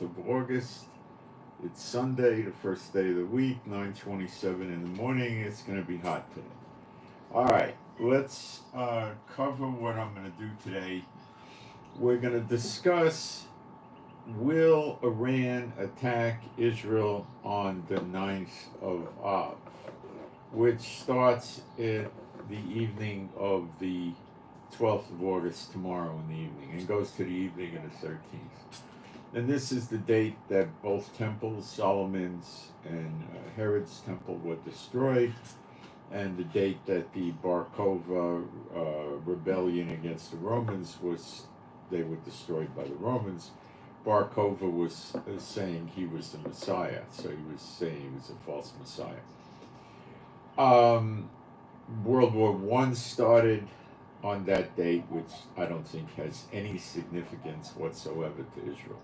of August. It's Sunday, the first day of the week, 9:27 in the morning. It's going to be hot today. All right, let's cover what I'm going to do today. We're going to discuss, will Iran attack Israel on the 9th of Av, which starts at the evening of the 12th of August, tomorrow in the evening, and goes to the evening of the 13th. And this is the date that both temples, Solomon's and Herod's temple, were destroyed, and the date that the Bar Kokhba rebellion against the Romans they were destroyed by the Romans. Bar Kokhba was saying he was the Messiah, so he was saying he was a false Messiah. World War I started on that date, which I don't think has any significance whatsoever to Israel.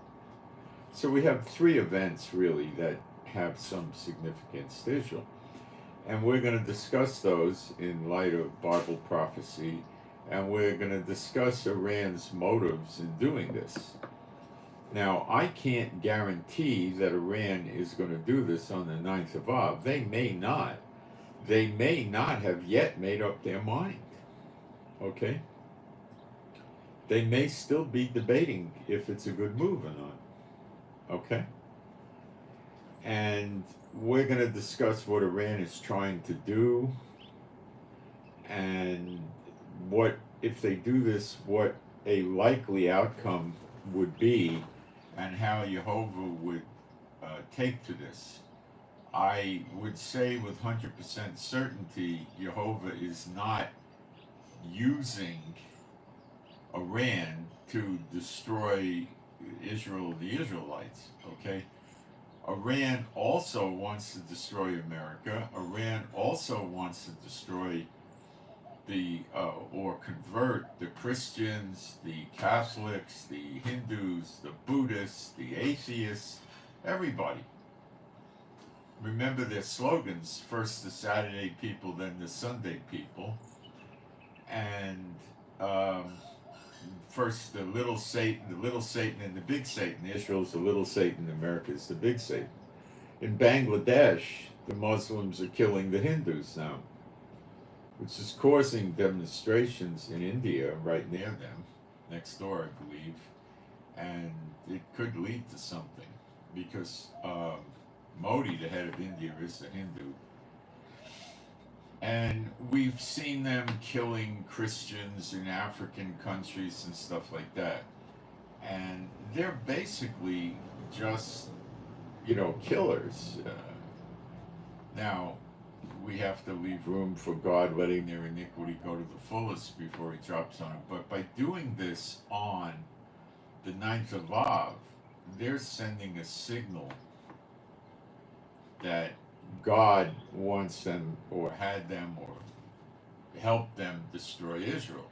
So we have three events really that have some significance to Israel. And we're going to discuss those in light of Bible prophecy, and we're going to discuss Iran's motives in doing this. Now, I can't guarantee that Iran is going to do this on the 9th of Av. They may not. They may not have yet made up their mind. Okay? They may still be debating if it's a good move or not. Okay? And we're going to discuss what Iran is trying to do, and what, if they do this, what a likely outcome would be, and how Jehovah would take to this. I would say with 100% certainty, Jehovah is not using Iran to destroy Israel, the Israelites, okay? Iran also wants to destroy America. Iran also wants to destroy or convert the Christians, the Catholics, the Hindus, the Buddhists, the atheists, everybody. Remember their slogans: first the Saturday people, then the Sunday people. And first the little Satan and the big Satan. Israel's the little Satan, America's the big Satan. In Bangladesh, the Muslims are killing the Hindus now, which is causing demonstrations in India right near them, next door, I believe. And it could lead to something, because Modi, the head of India, is a Hindu. And we've seen them killing Christians in African countries and stuff like that. And they're basically just, killers. Now, we have to leave room for God letting their iniquity go to the fullest before he drops on them. But by doing this on the 9th of Av, they're sending a signal that God wants them, or had them, or helped them destroy Israel.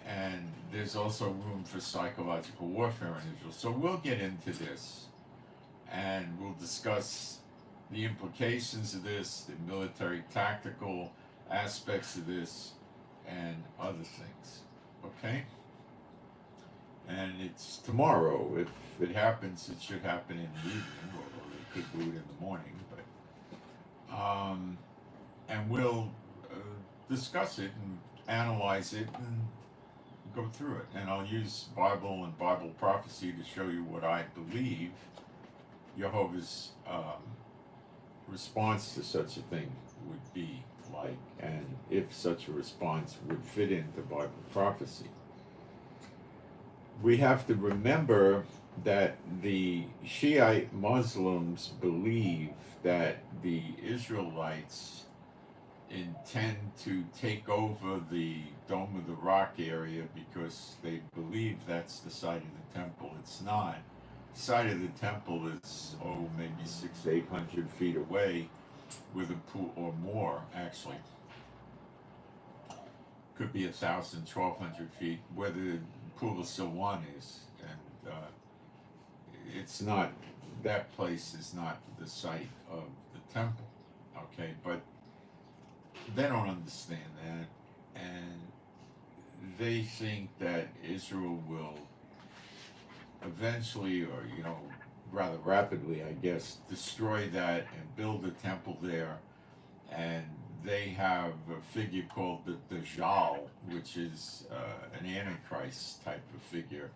And there's also room for psychological warfare in Israel. So we'll get into this, and we'll discuss the implications of this, the military tactical aspects of this, and other things. Okay? And it's tomorrow. If it happens, it should happen in the evening, or it could do it in the morning. And we'll discuss it and analyze it and go through it. And I'll use Bible and Bible prophecy to show you what I believe Jehovah's response to such a thing would be like, and if such a response would fit into Bible prophecy. We have to remember that the Shiite Muslims believe that the Israelites intend to take over the Dome of the Rock area, because they believe that's the site of the temple. It's not. The site of the temple is, maybe 600 to 800 feet away, with a pool, or more actually. Could be 1,000, 1,200 feet, where the pool of Siloam is. And it's not, that place is not the site of the temple, okay? But they don't understand that, and they think that Israel will eventually, or rather rapidly, I guess, destroy that and build a temple there. And they have a figure called the Dajjal, which is an Antichrist type of figure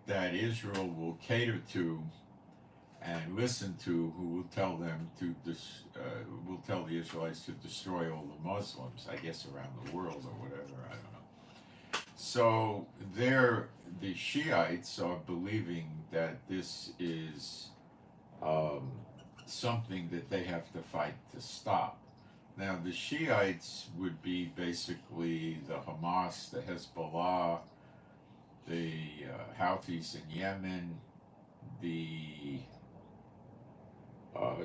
that Israel will cater to and listen to, who will tell them to will tell the Israelites to destroy all the Muslims, I guess around the world or whatever, I don't know. So the Shiites are believing that this is um, something that they have to fight to stop. Now the Shiites would be basically the Hamas, the Hezbollah, the Houthis in Yemen, the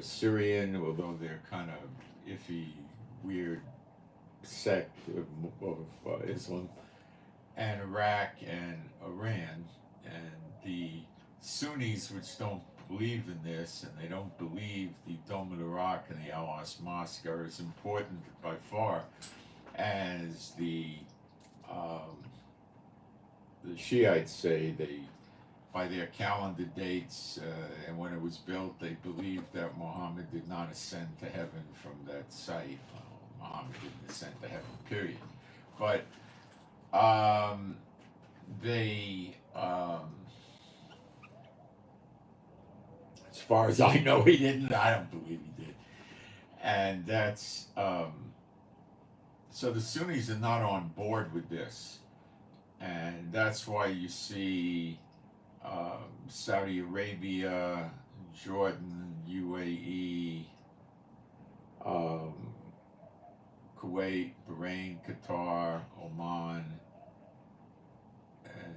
Syrian, although they're kind of iffy, weird sect of Islam, and Iraq and Iran, and the Sunnis, which don't believe in this, and they don't believe the Dome of the Rock and the Al-Aqsa Mosque are as important by far as the Shiites say. They, by their calendar dates and when it was built, they believe that Muhammad did not ascend to heaven from that site. Well, Muhammad didn't ascend to heaven, period. But they, as far as I know, he didn't. I don't believe he did. And that's, so the Sunnis are not on board with this. And that's why you see Saudi Arabia, Jordan, UAE, Kuwait, Bahrain, Qatar, Oman, and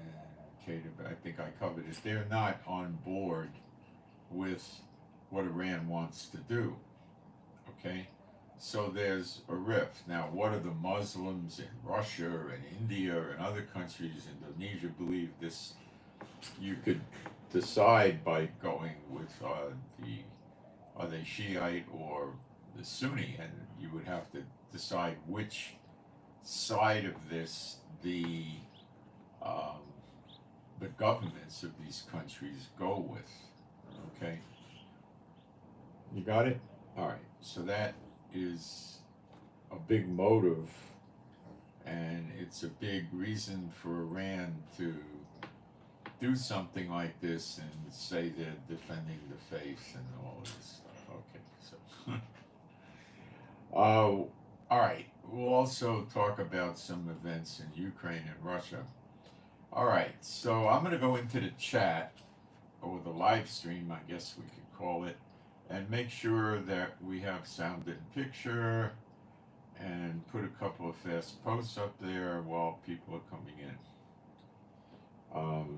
I think I covered it. They're not on board with what Iran wants to do. Okay? So there's a rift. Now, what do the Muslims in Russia and India and other countries, Indonesia, believe this? You could decide by going with are they Shiite or the Sunni, and you would have to decide which side of this the governments of these countries go with. Okay, you got it. All right. So that is a big motive, and it's a big reason for Iran to do something like this and say they're defending the faith and all of this stuff. Okay, so all right, we'll also talk about some events in Ukraine and Russia. All right, so I'm going to go into the chat, or the live stream, I guess we could call it, and make sure that we have sound and picture, and put a couple of fast posts up there while people are coming in.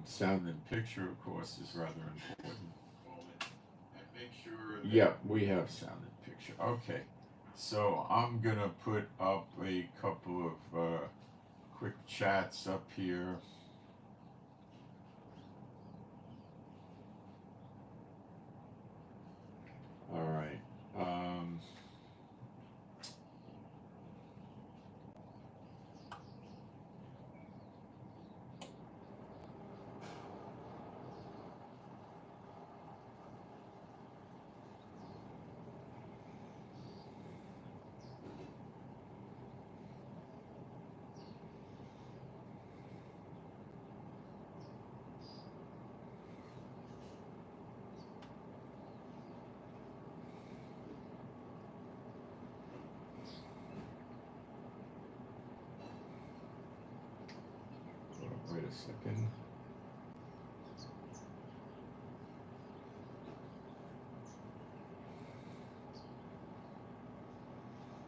Sound and picture, of course, is rather important. And make sure that yeah, we have sound and picture. Okay, so I'm gonna put up a couple of quick chats up here. All right. Wait a second.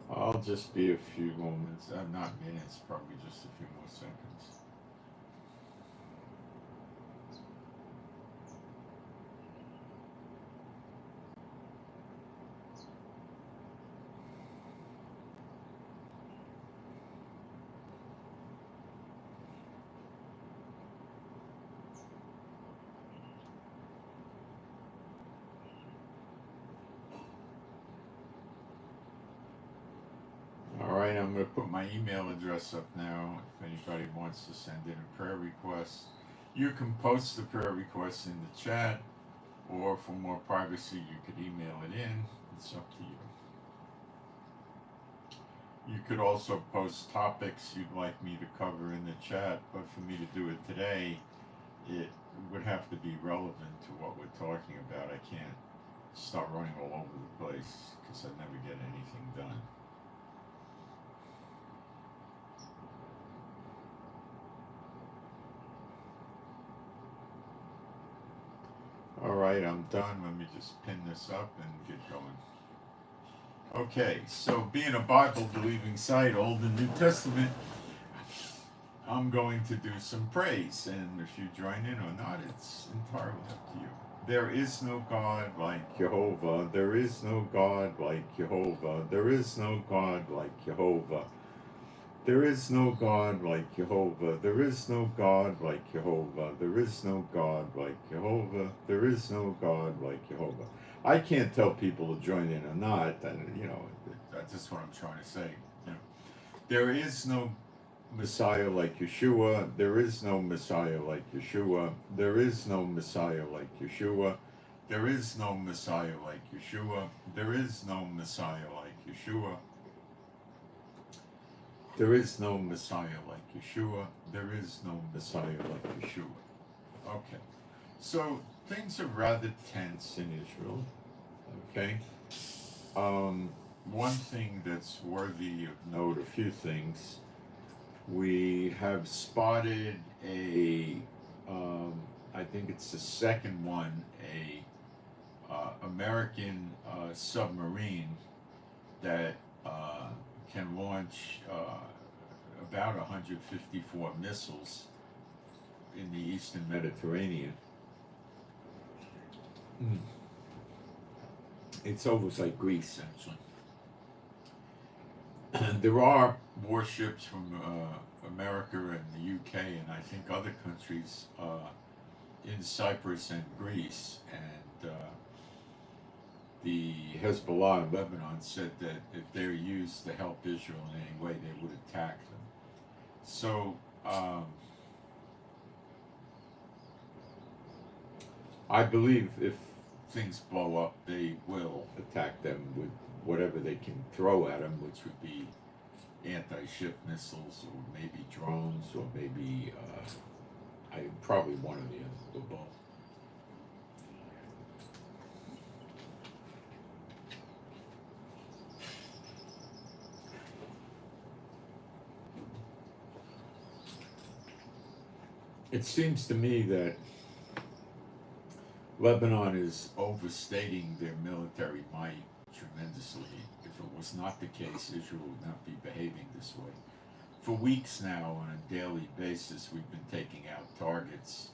I'll just be a few moments, not minutes, probably just a few more seconds. All right, I'm going to put my email address up now if anybody wants to send in a prayer request. You can post the prayer request in the chat, or for more privacy, you could email it in. It's up to you. You could also post topics you'd like me to cover in the chat, but for me to do it today, it would have to be relevant to what we're talking about. I can't start running all over the place because I never get anything done. All right, I'm done. Let me just pin this up and get going. Okay, so being a Bible-believing site, Old and New Testament, I'm going to do some praise, and if you join in or not, it's entirely up to you. There is no God like Jehovah. There is no God like Jehovah. There is no God like Jehovah. There is no God like Jehovah. There is no God like Jehovah. There is no God like Jehovah. There is no God like Jehovah. I can't tell people to join in or not, and that's just what I'm trying to say. There is no Messiah like Yeshua. There is no Messiah like Yeshua. There is no Messiah like Yeshua. There is no Messiah like Yeshua. There is no Messiah like Yeshua. There is no Messiah like Yeshua. There is no Messiah like Yeshua. Okay. So things are rather tense in Israel. Okay. One thing that's worthy of note, a few things. We have spotted I think it's the second one, American submarine that can launch about 154 missiles in the Eastern Mediterranean. It's almost like Greece, actually. There are warships from America and the UK and I think other countries in Cyprus and Greece, and the Hezbollah in Lebanon said that if they're used to help Israel in any way, they would attack them. So I believe if things blow up, they will attack them with whatever they can throw at them, which would be anti-ship missiles, or maybe drones, or maybe probably one of the other, or both. It seems to me that Lebanon is overstating their military might tremendously. If it was not the case, Israel would not be behaving this way. For weeks now, on a daily basis, we've been taking out targets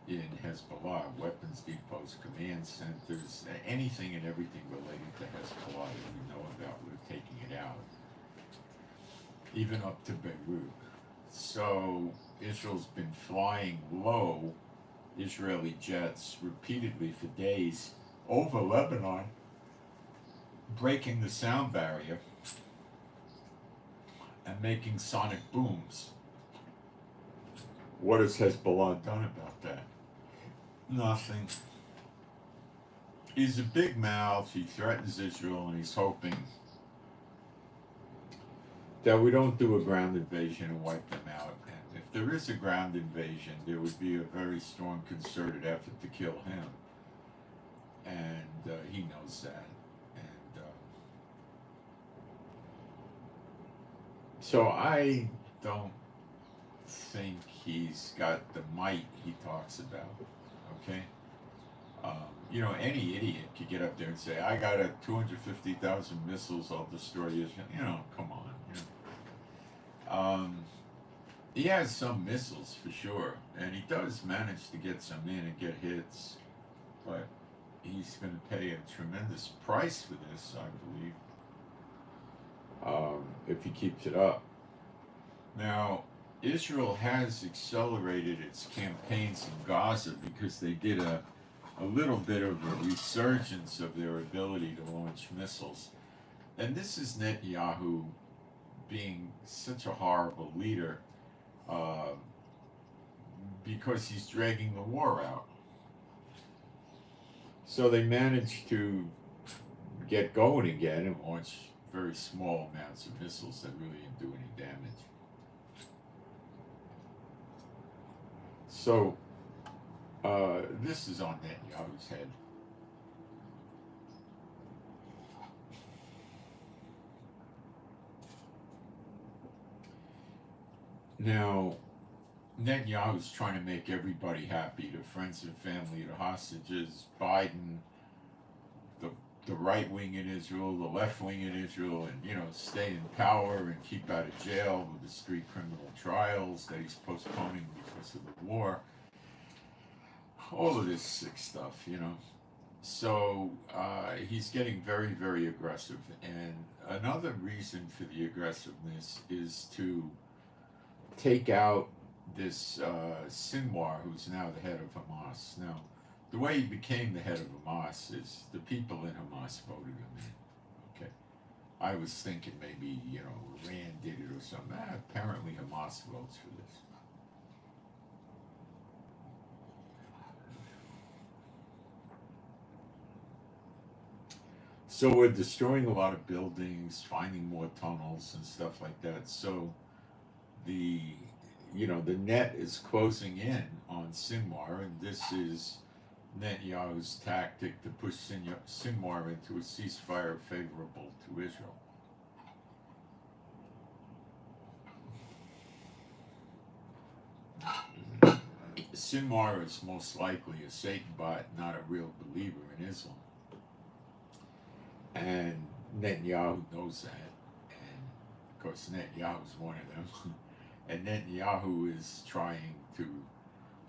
in Hezbollah, weapons depots, command centers, anything and everything related to Hezbollah that we know about, we're taking it out. Even up to Beirut. So Israel's been flying low Israeli jets repeatedly for days over Lebanon, breaking the sound barrier and making sonic booms. What has Hezbollah done about that? Nothing. He's a big mouth, he threatens Israel, and he's hoping that we don't do a ground invasion and wipe them out. And if there is a ground invasion, there would be a very strong concerted effort to kill him. And he knows that. And so I don't think he's got the might he talks about. Okay? Any idiot could get up there and say, I got 250,000 missiles, I'll destroy Israel. Come on. He has some missiles for sure, and he does manage to get some in and get hits, but he's going to pay a tremendous price for this, I believe, if he keeps it up. Now, Israel has accelerated its campaigns in Gaza because they did a little bit of a resurgence of their ability to launch missiles. And this is because he's dragging the war out. So they managed to get going again and launch very small amounts of missiles that really didn't do any damage. So this is on Netanyahu's head. Now, Netanyahu's trying to make everybody happy, the friends and family, the hostages, Biden, the right wing in Israel, the left wing in Israel, and, you know, stay in power and keep out of jail with his 3 criminal trials that he's postponing because of the war. All of this sick stuff, you know. So he's getting very, very aggressive. And another reason for the aggressiveness is to take out this Sinwar, who's now the head of Hamas. Now, the way he became the head of Hamas is the people in Hamas voted him in. Okay, I was thinking maybe, you know, Iran did it or something. Apparently Hamas votes for this. So we're destroying a lot of buildings, finding more tunnels and stuff like that. So the net is closing in on Sinwar, and this is Netanyahu's tactic to push Sinwar into a ceasefire favorable to Israel. Sinwar is most likely a Satan bot, not a real believer in Islam. And Netanyahu knows that. And of course, Netanyahu's one of them. And Netanyahu is trying to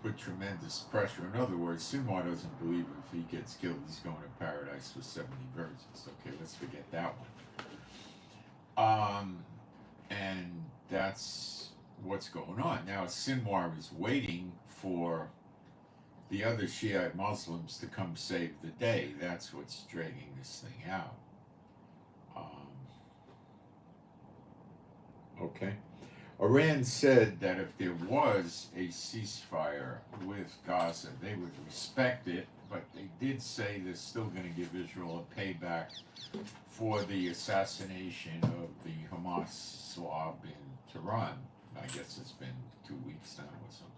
put tremendous pressure. In other words, Sinwar doesn't believe if he gets killed, he's going to paradise with 70 virgins. Okay, let's forget that one. And that's what's going on. Now, Sinwar is waiting for the other Shiite Muslims to come save the day. That's what's dragging this thing out. Okay. Iran said that if there was a ceasefire with Gaza, they would respect it, but they did say they're still going to give Israel a payback for the assassination of the Hamas swab in Tehran. I guess it's been 2 weeks now or something.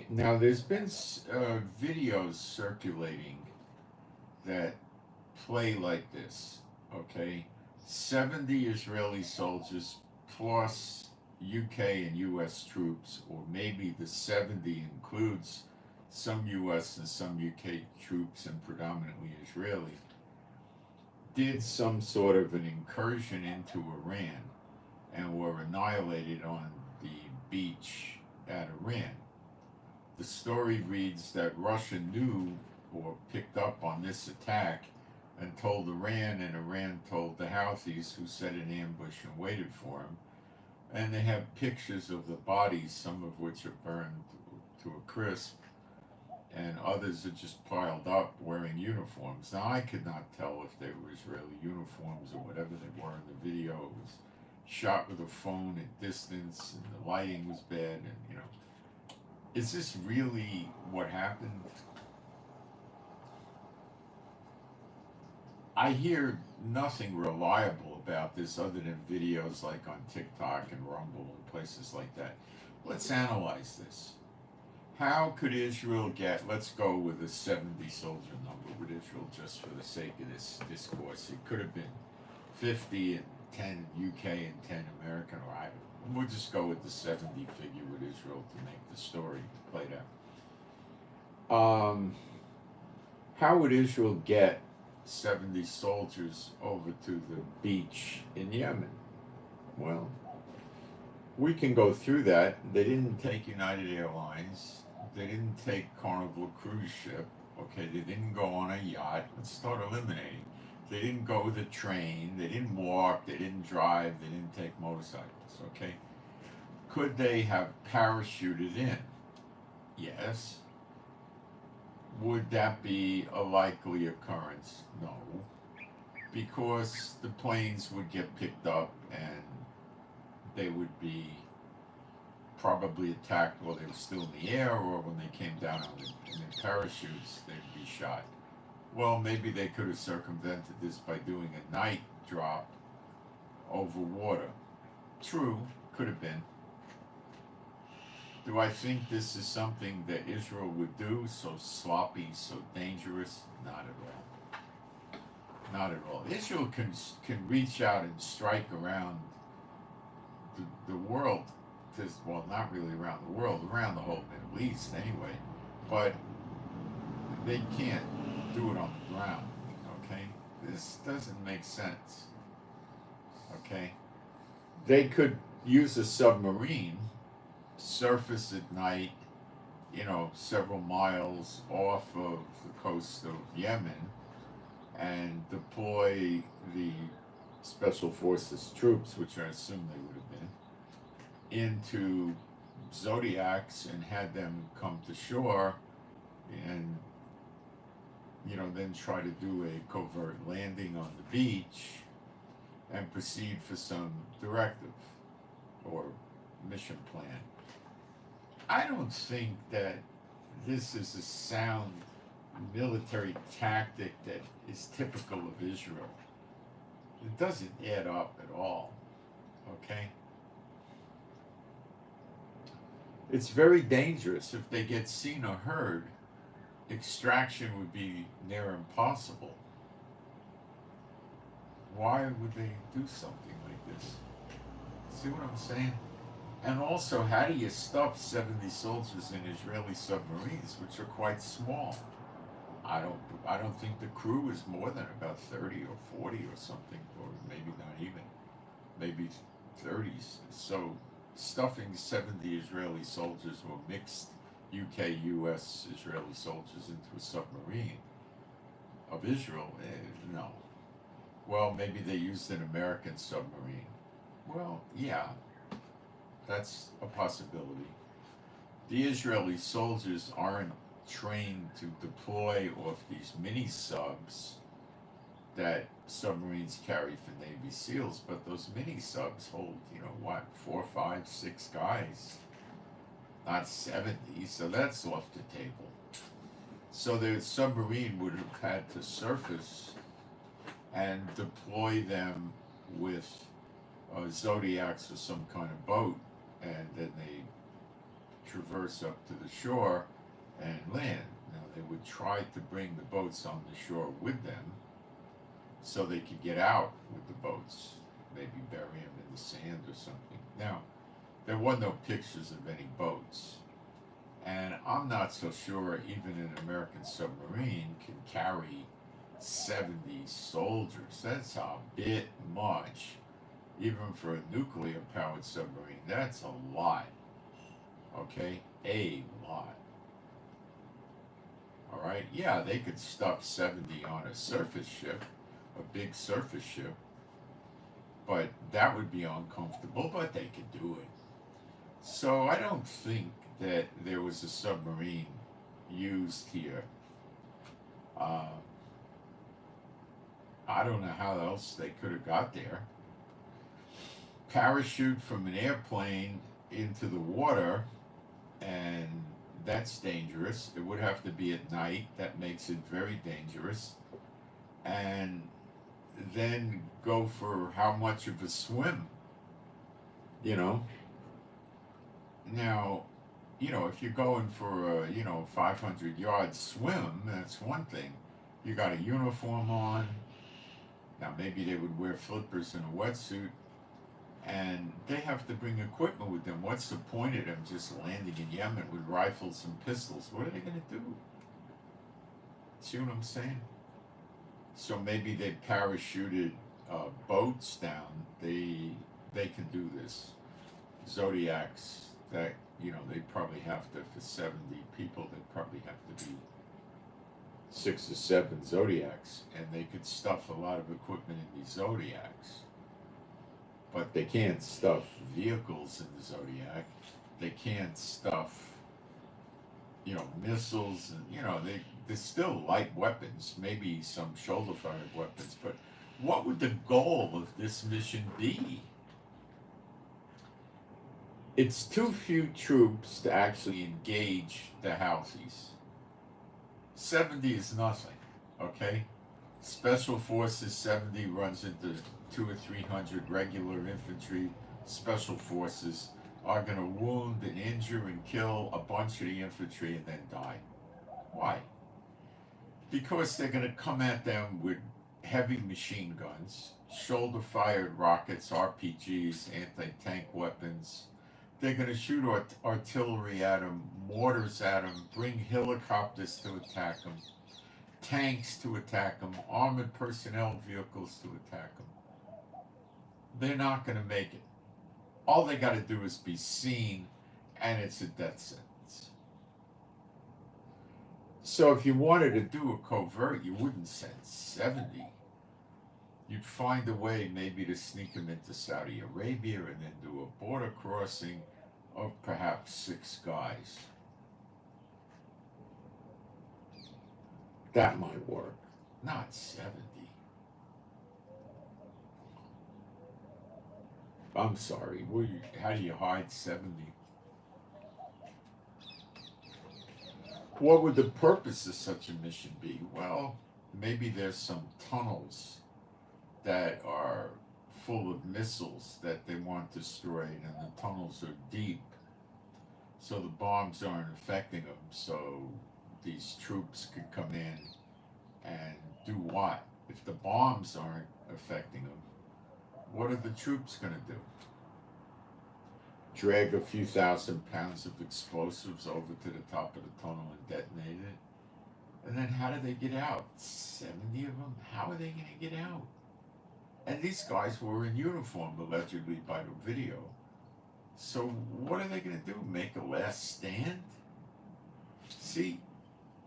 Now there's been videos circulating that play like this, okay? 70 Israeli soldiers plus UK and US troops, or maybe the 70 includes some US and some UK troops and predominantly Israeli, did some sort of an incursion into Iran and were annihilated on the beach at Iran. The story reads that Russia knew or picked up on this attack and told Iran, and Iran told the Houthis, who set an ambush and waited for him. And they have pictures of the bodies, some of which are burned to a crisp, and others are just piled up wearing uniforms. Now, I could not tell if they were Israeli uniforms or whatever they were in the video. It was shot with a phone at distance, and the lighting was bad, and, you know. Is this really what happened? I hear nothing reliable about this other than videos like on TikTok and Rumble and places like that. Let's analyze this. How could Israel get, let's go with a 70 soldier number with Israel just for the sake of this discourse. It could have been 50 and 10 UK and 10 American, or we'll just go with the 70 figure with Israel to make the story played out. How would Israel get 70 soldiers over to the beach in Yemen? Well, we can go through that. They didn't take United Airlines. They didn't take Carnival cruise ship. Okay, they didn't go on a yacht. Let's start eliminating. They didn't go with a train. They didn't walk. They didn't drive. They didn't take motorcycles. Okay. Could they have parachuted in? Yes. Would that be a likely occurrence? No. Because the planes would get picked up and they would be probably attacked while they were still in the air, or when they came down in their parachutes, they'd be shot. Well, maybe they could have circumvented this by doing a night drop over water. True, could have been. Do I think this is something that Israel would do? So sloppy, so dangerous? Not at all. Not at all. Israel can reach out and strike around the world. Well, not really around the world, around the whole Middle East anyway. But they can't do it on the ground. Okay? This doesn't make sense. Okay? They could use a submarine, surface at night, several miles off of the coast of Yemen, and deploy the Special Forces troops, which I assume they would have been, into Zodiacs and had them come to shore and, then try to do a covert landing on the beach and proceed for some directive or mission plan. I don't think that this is a sound military tactic that is typical of Israel. It doesn't add up at all, okay? It's very dangerous. If they get seen or heard, extraction would be near impossible. Why would they do something like this? See what I'm saying? And also, how do you stuff 70 soldiers in Israeli submarines, which are quite small? I don't think the crew is more than about 30 or 40 or something, or maybe not even, maybe 30s. So stuffing 70 Israeli soldiers or mixed UK, US, Israeli soldiers into a submarine of Israel, no. Well, maybe they used an American submarine. Well, yeah, that's a possibility. The Israeli soldiers aren't trained to deploy off these mini subs that submarines carry for Navy SEALs, but those mini subs hold, 4, 5, 6 guys, not 70, so that's off the table. So the submarine would have had to surface and deploy them with Zodiacs or some kind of boat, and then they traverse up to the shore and land. Now they would try to bring the boats on the shore with them so they could get out with the boats, maybe bury them in the sand or something. Now, there were no pictures of any boats, and I'm not so sure even an American submarine can carry 70 soldiers. That's a bit much. Even for a nuclear-powered submarine, that's a lot. Okay? A lot. All right? Yeah, they could stuff 70 on a surface ship, a big surface ship, but that would be uncomfortable, but they could do it. So I don't think that there was a submarine used here. I don't know how else they could have got there. Parachute from an airplane into the water, and that's dangerous. It would have to be at night. That makes it very dangerous. And then go for how much of a swim, Now, if you're going for a, 500-yard swim, that's one thing. You got a uniform on. Now, maybe they would wear flippers and a wetsuit, and they have to bring equipment with them. What's the point of them just landing in Yemen with rifles and pistols? What are they going to do? See what I'm saying? So maybe they parachuted boats down. They can do this. Zodiacs, that, they probably have to, for 70 people, they probably have to be 6 or 7 Zodiacs, and they could stuff a lot of equipment in these Zodiacs. But they can't stuff vehicles in the Zodiac. They can't stuff, missiles, and, they're still light weapons, maybe some shoulder-fired weapons, but what would the goal of this mission be? It's too few troops to actually engage the Houthis. 70 is nothing, okay? Special Forces 70 runs into 200 or 300 regular infantry. Special Forces are going to wound and injure and kill a bunch of the infantry and then die. Why? Because they're going to come at them with heavy machine guns, shoulder-fired rockets, RPGs, anti-tank weapons. They're going to shoot artillery at them, mortars at them, bring helicopters to attack them, tanks to attack them, armored personnel vehicles to attack them. They're not going to make it. All they got to do is be seen, and it's a death sentence. So if you wanted to do a covert, you wouldn't send 70. You'd find a way maybe to sneak them into Saudi Arabia and then do a border crossing of perhaps 6 guys. That might work. Not 70. I'm sorry. How do you hide 70? What would the purpose of such a mission be? Well, maybe there's some tunnels that are full of missiles that they want destroyed, and the tunnels are deep, so the bombs aren't affecting them, so these troops could come in and do what? If the bombs aren't affecting them, what are the troops going to do? Drag a few thousand pounds of explosives over to the top of the tunnel and detonate it? And then how do they get out? 70 of them? How are they going to get out? And these guys were in uniform, allegedly, by the video. So what are they going to do? Make a last stand? See,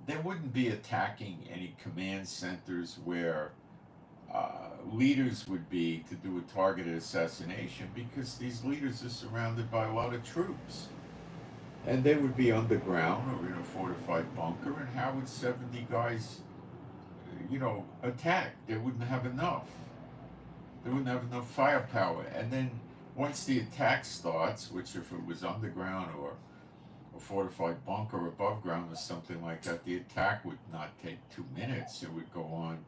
they wouldn't be attacking any command centers where leaders would be to do a targeted assassination, because these leaders are surrounded by a lot of troops. And they would be underground or in a fortified bunker, and how would 70 guys, attack? They wouldn't have enough. They wouldn't have enough firepower. And then once the attack starts, which if it was underground or a fortified bunker above ground or something like that, the attack would not take 2 minutes. It would go on,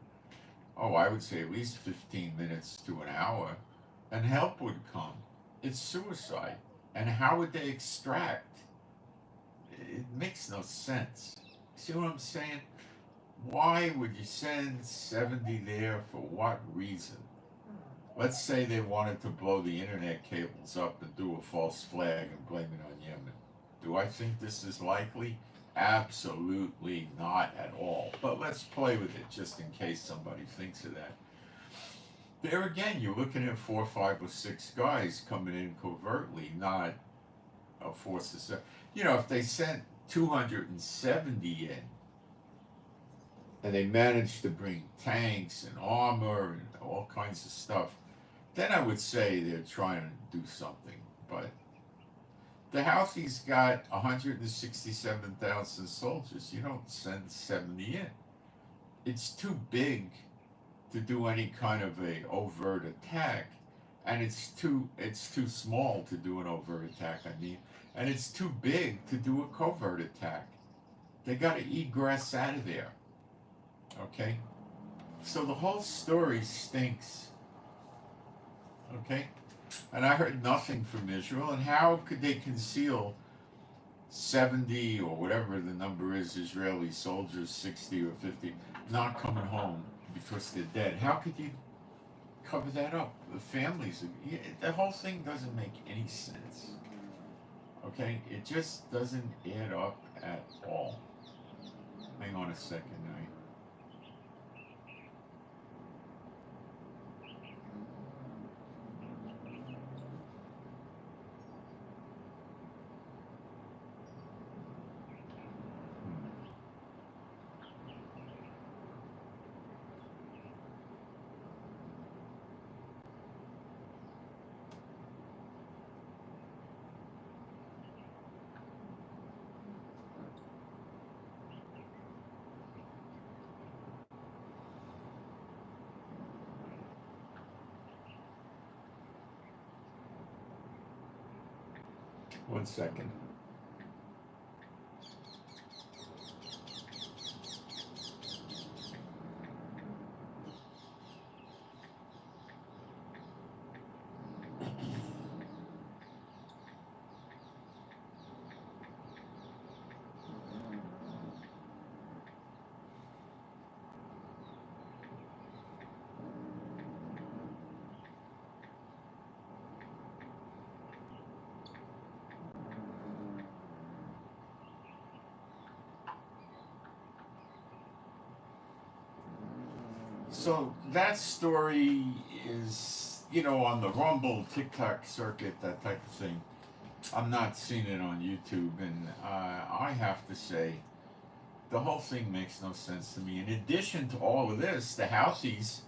I would say at least 15 minutes to an hour, and help would come. It's suicide. And how would they extract? It makes no sense. See what I'm saying? Why would you send 70 there? For what reason? Let's say they wanted to blow the internet cables up and do a false flag and blame it on Yemen. Do I think this is likely? Absolutely not at all. But let's play with it just in case somebody thinks of that. There again, you're looking at 4, 5, or 6 guys coming in covertly, not a force of... if they sent 270 in, and they managed to bring tanks and armor and all kinds of stuff, then I would say they're trying to do something. But the Houthis got 167,000 soldiers. You don't send 70 in. It's too big to do any kind of a overt attack, and it's too small to do an overt attack. And it's too big to do a covert attack. They got to egress out of there. Okay? So the whole story stinks. Okay? And I heard nothing from Israel. And how could they conceal 70 or whatever the number is, Israeli soldiers, 60 or 50, not coming home because they're dead? How could you cover that up? The families, the whole thing doesn't make any sense. Okay? It just doesn't add up at all. Hang on a second. 1 second. So that story is, on the Rumble, TikTok circuit, that type of thing. I'm not seeing it on YouTube, and I have to say, the whole thing makes no sense to me. In addition to all of this, the Houthis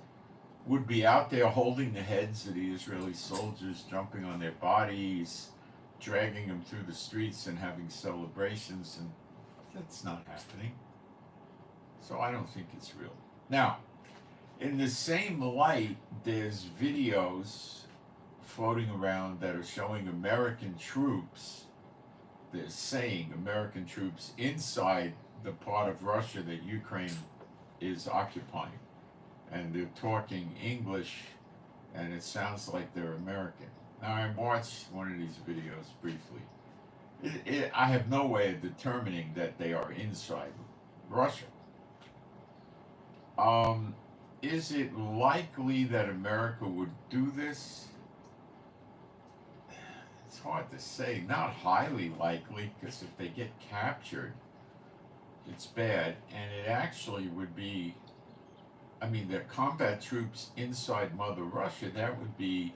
would be out there holding the heads of the Israeli soldiers, jumping on their bodies, dragging them through the streets and having celebrations, and that's not happening. So I don't think it's real. Now, in the same light, there's videos floating around that are showing American troops, they're saying American troops inside the part of Russia that Ukraine is occupying. And they're talking English, and it sounds like they're American. Now, I watched one of these videos briefly. I have no way of determining that they are inside Russia. Is it likely that America would do this? It's hard to say. Not highly likely, because if they get captured, it's bad. And it actually would be, the combat troops inside Mother Russia, that would be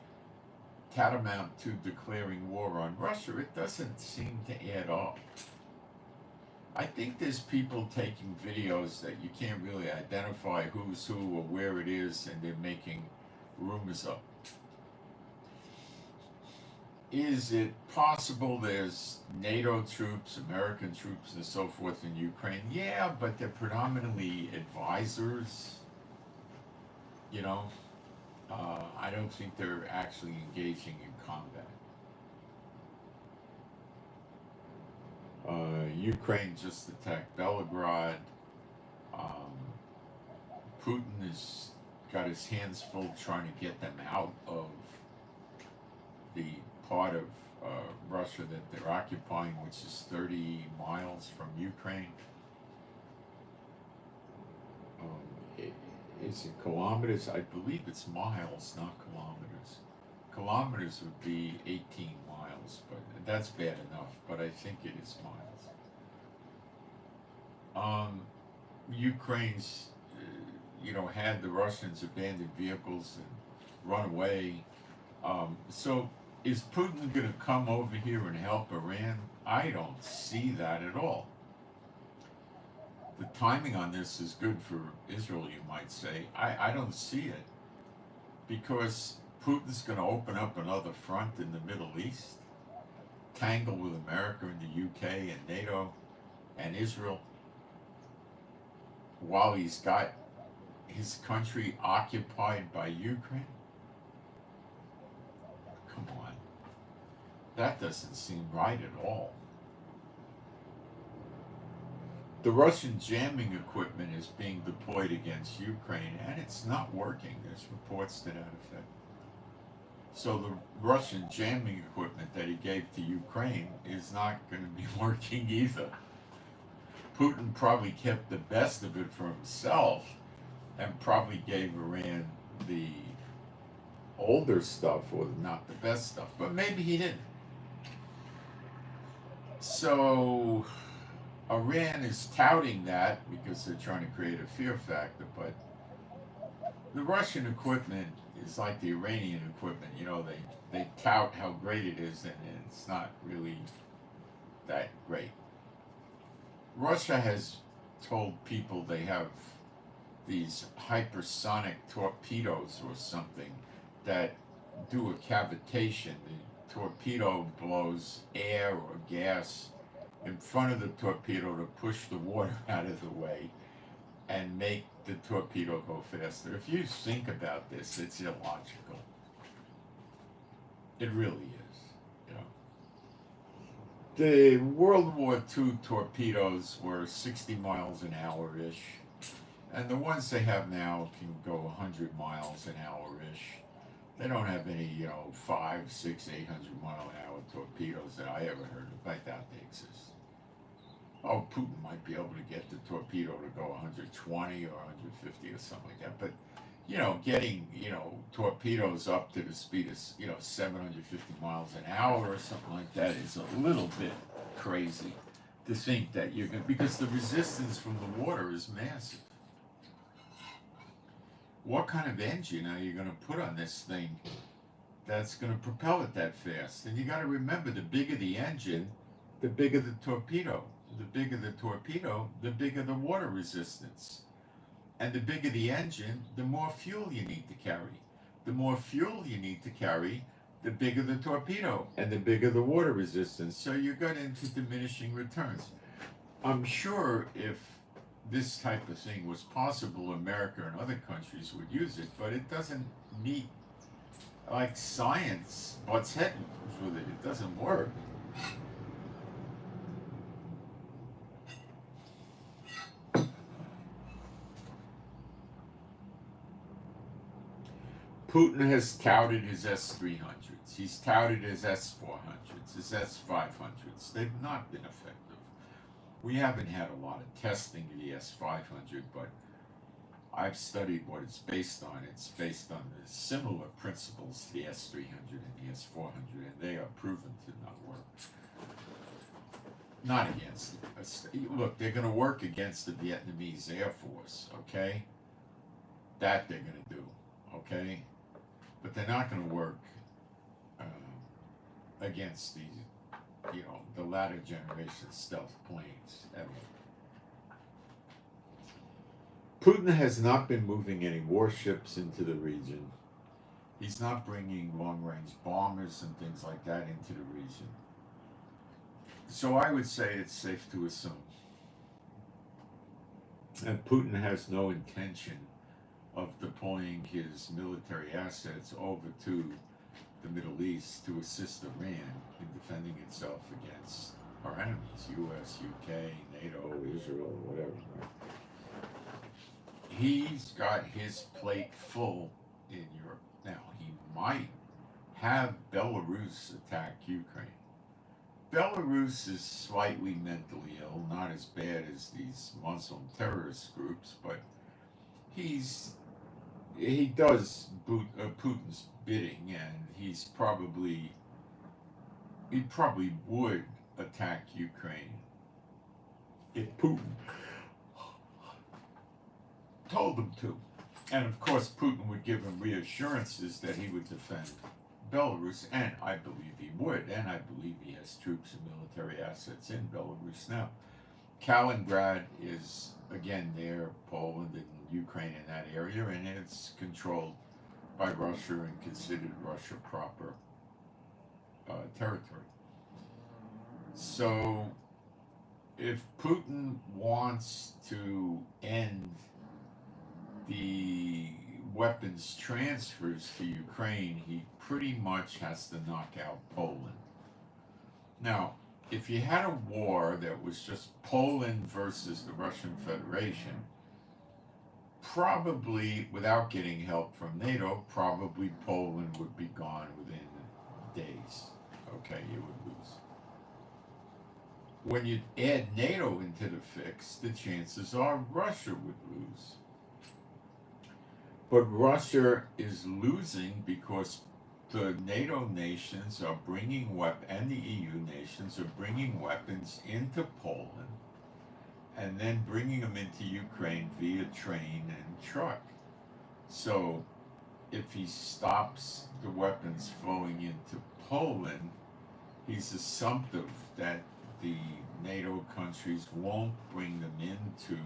tantamount to declaring war on Russia. It doesn't seem to add up. I think there's people taking videos that you can't really identify who's who or where it is, and they're making rumors up. Is it possible there's NATO troops, American troops, and so forth in Ukraine? Yeah, but they're predominantly advisors. I don't think they're actually engaging in combat. Ukraine just attacked Belgorod. Putin has got his hands full trying to get them out of the part of Russia that they're occupying, which is 30 miles from Ukraine. Is it kilometers? I believe it's miles, not kilometers. Kilometers would be 18 miles, but that's bad enough, but I think it is miles. Ukraine's, had the Russians abandon vehicles and run away. So is Putin going to come over here and help Iran? I don't see that at all. The timing on this is good for Israel, you might say. I don't see it, because Putin's going to open up another front in the Middle East, tangle with America and the UK and NATO and Israel, while he's got his country occupied by Ukraine. Come on. That doesn't seem right at all. The Russian jamming equipment is being deployed against Ukraine, and it's not working. There's reports to that effect. So the Russian jamming equipment that he gave to Ukraine is not going to be working either. Putin probably kept the best of it for himself and probably gave Iran the older stuff, or not the best stuff, but maybe he didn't. So Iran is touting that because they're trying to create a fear factor, but the Russian equipment is like the Iranian equipment. They tout how great it is, and it's not really that great. Russia has told people they have these hypersonic torpedoes or something that do a cavitation. The torpedo blows air or gas in front of the torpedo to push the water out of the way and make the torpedo go faster. If you think about this, it's illogical. It really is. The World War II torpedoes were 60 miles an hour-ish, and the ones they have now can go 100 miles an hour-ish. They don't have any, 5, 6, 800-mile-an-hour torpedoes that I ever heard of. I doubt they exist. Oh, Putin might be able to get the torpedo to go 120 or 150 or something like that, but getting, torpedoes up to the speed of, 750 miles an hour or something like that is a little bit crazy to think that you're going to, because the resistance from the water is massive. What kind of engine are you going to put on this thing that's going to propel it that fast? And you got to remember, the bigger the engine, the bigger the torpedo. The bigger the torpedo, the bigger the water resistance. And the bigger the engine, the more fuel you need to carry. The more fuel you need to carry, the bigger the torpedo and the bigger the water resistance. So you got into diminishing returns. I'm sure if this type of thing was possible, America and other countries would use it, but it doesn't meet, like, science butts heads with it. It doesn't work. Putin has touted his S-300s. He's touted his S-400s, his S-500s. They've not been effective. We haven't had a lot of testing of the S-500, but I've studied what it's based on. It's based on the similar principles to the S-300 and the S-400, and they are proven to not work. Not against look, they're going to work against the Vietnamese Air Force, okay? That they're going to do, okay? But they're not going to work against the, the latter generation stealth planes ever. Putin has not been moving any warships into the region. He's not bringing long-range bombers and things like that into the region. So I would say it's safe to assume that Putin has no intention of deploying his military assets over to the Middle East to assist Iran in defending itself against our enemies, US, UK, NATO, Israel, whatever. He's got his plate full in Europe. Now, he might have Belarus attack Ukraine. Belarus is slightly mentally ill, not as bad as these Muslim terrorist groups, but he does Putin's bidding, and he probably would attack Ukraine if Putin told him to. And of course, Putin would give him reassurances that he would defend Belarus, and I believe he would, and I believe he has troops and military assets in Belarus now. Kaliningrad is, again, near Poland and Ukraine in that area, and it's controlled by Russia and considered Russia proper territory. So if Putin wants to end the weapons transfers to Ukraine, he pretty much has to knock out Poland. Now, if you had a war that was just Poland versus the Russian Federation, probably, without getting help from NATO, probably Poland would be gone within days. Okay, you would lose. When you add NATO into the fix, the chances are Russia would lose. But Russia is losing because the NATO nations are bringing and the EU nations are bringing weapons into Poland and then bringing them into Ukraine via train and truck. So if he stops the weapons flowing into Poland, he's assumptive that the NATO countries won't bring them into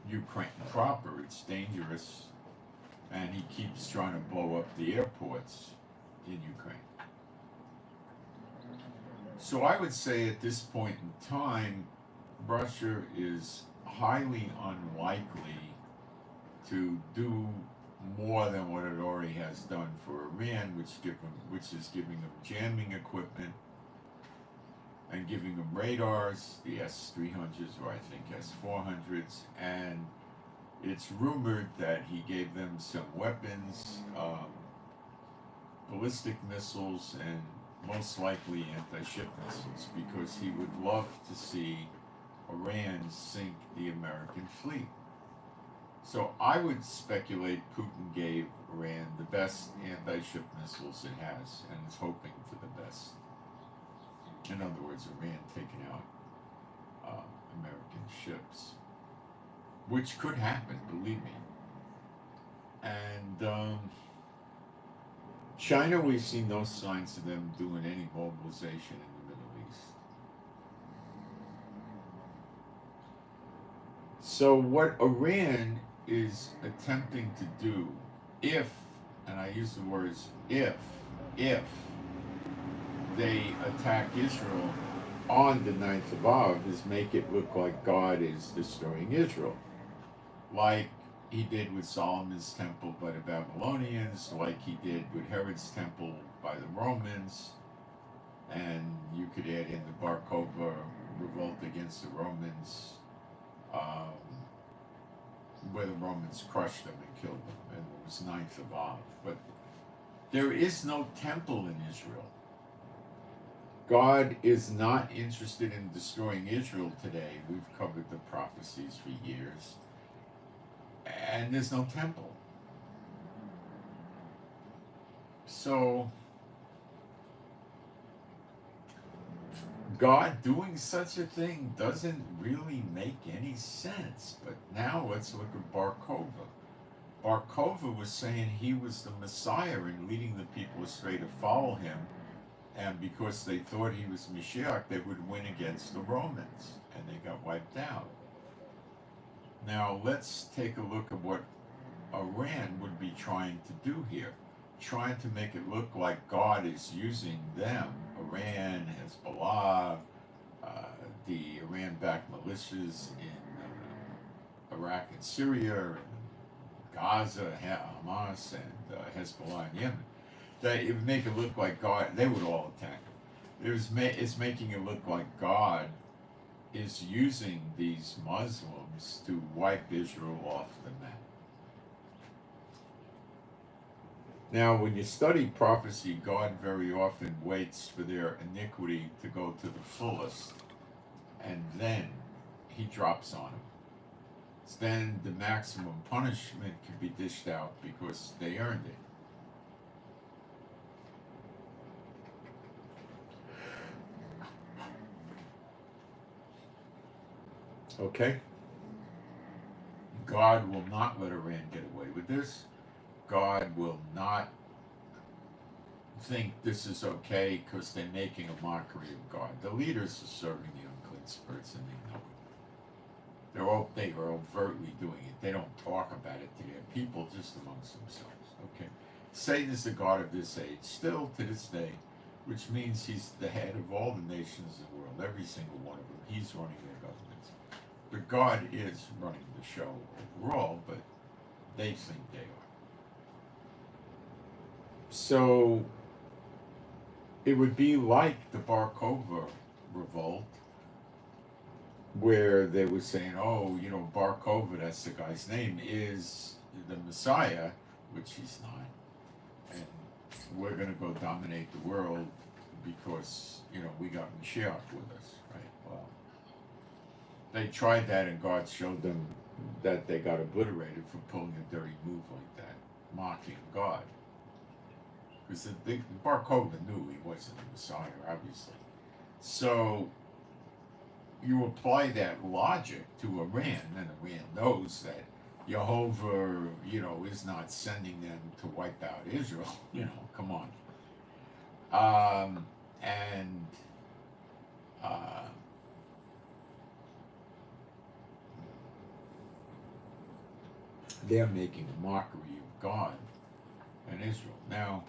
Ukraine proper. It's dangerous, and he keeps trying to blow up the airports in Ukraine. So I would say at this point in time, Russia is highly unlikely to do more than what it already has done for Iran, which is giving them jamming equipment and giving them radars, the S-300s or I think S-400s, and it's rumored that he gave them some weapons, ballistic missiles, and most likely anti-ship missiles, because he would love to see Iran sink the American fleet. So I would speculate Putin gave Iran the best anti-ship missiles it has and is hoping for the best. In other words, Iran taking out American ships, which could happen, believe me. And China, we've seen no signs of them doing any mobilization in the Middle East. So what Iran is attempting to do, if, and I use the words if they attack Israel on the 9th of Av, is make it look like God is destroying Israel. Like he did with Solomon's temple by the Babylonians, like he did with Herod's temple by the Romans, and you could add in the Bar Kokhba revolt against the Romans, where the Romans crushed them and killed them, and it was 9th of Av. But there is no temple in Israel. God is not interested in destroying Israel today. We've covered the prophecies for years. And there's no temple. So, God doing such a thing doesn't really make any sense. But now let's look at Bar Kokhba. Bar Kokhba was saying he was the Messiah and leading the people astray to follow him. And because they thought he was Mashiach, they would win against the Romans. And they got wiped out. Now let's take a look at what Iran would be trying to do here. Trying to make it look like God is using them. Iran, Hezbollah, the Iran-backed militias in Iraq and Syria, and Gaza, Hamas, and Hezbollah in Yemen. That it would make it look like God, they would all attack. It's making it look like God is using these Muslims to wipe Israel off the map. Now, when you study prophecy, God very often waits for their iniquity to go to the fullest, and then he drops on them. Then the maximum punishment can be dished out because they earned it. Okay? God will not let Iran get away with this. God will not think this is okay because they're making a mockery of God. The leaders are serving the unclean spirits and they know it. They are overtly doing it. They don't talk about it to their people, just amongst themselves. Okay? Satan is the God of this age, still to this day, which means he's the head of all the nations of the world, every single one of them. He's running their governments. But God is running the show overall, but they think they are. So it would be like the Bar Kokhba revolt, where they were saying, oh, you know, Bar Kokhba, that's the guy's name, is the Messiah, which he's not. And we're going to go dominate the world because, you know, we got Mashiach with us, right? Well, they tried that and God showed them that they got obliterated for pulling a dirty move like that, mocking God. Because the Bar Kokhba knew he wasn't the Messiah, obviously. So you apply that logic to Iran, and Iran knows that Jehovah, you know, is not sending them to wipe out Israel. You know, come on. They're making a mockery of God and Israel. Now,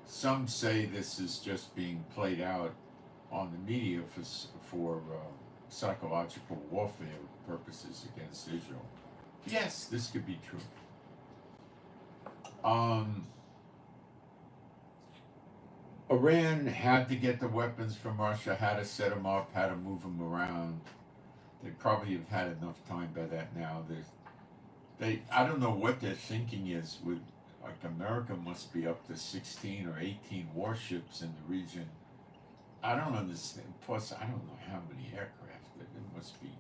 some say this is just being played out on the media for psychological warfare purposes against Israel. Yes, this could be true. Um, Iran had to get the weapons from Russia, had to set them up, had to move them around. They probably have had enough time by that now. I don't know what their thinking is with, like, America must be up to 16 or 18 warships in the region. I don't understand. Plus, I don't know how many aircraft. There must be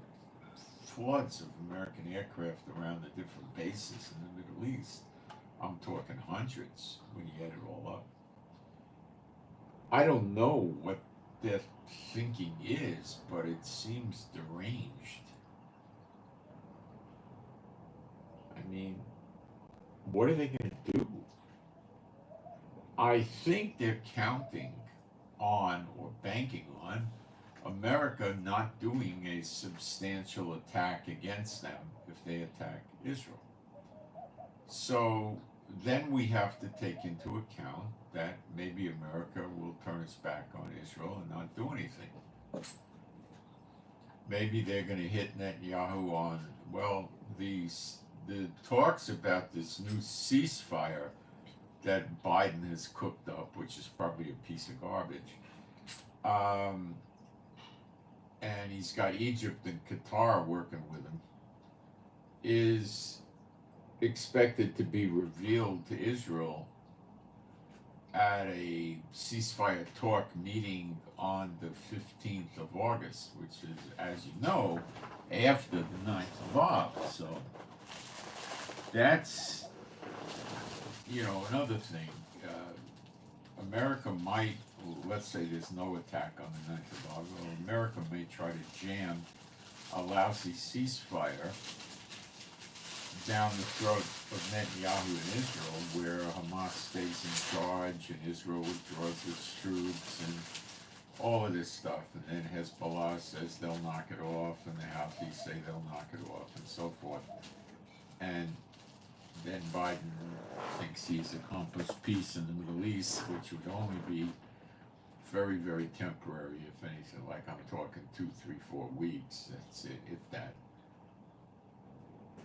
floods of American aircraft around the different bases in the Middle East. I'm talking hundreds when you add it all up. I don't know what their thinking is, but it seems deranged. I mean, what are they going to do? I think they're counting on or banking on America not doing a substantial attack against them if they attack Israel. So then we have to take into account that maybe America will turn its back on Israel and not do anything. Maybe they're going to hit Netanyahu on, well, the talks about this new ceasefire that Biden has cooked up, which is probably a piece of garbage. And he's got Egypt and Qatar working with him, is expected to be revealed to Israel at a ceasefire talk meeting on the 15th of August, which is, as you know, after the 9th of Av. So that's, another thing. America might, let's say there's no attack on the 9th of Av, America may try to jam a lousy ceasefire down the throat of Netanyahu in Israel, where Hamas stays in charge and Israel withdraws its troops and all of this stuff. And then Hezbollah says they'll knock it off, and the Houthis say they'll knock it off, and so forth. And then Biden thinks he's accomplished peace in the Middle East, which would only be very, very temporary, if anything. Like, I'm talking 2, 3, 4 weeks. That's it, if that.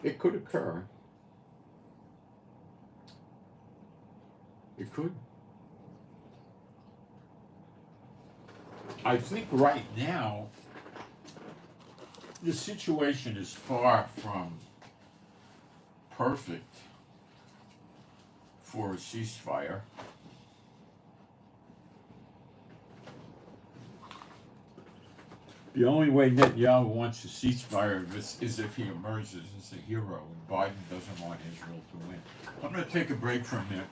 It could occur. It could. I think right now, the situation is far from perfect for a ceasefire. The only way Netanyahu wants a ceasefire is if he emerges as a hero, and Biden doesn't want Israel to win. I'm going to take a break for a minute.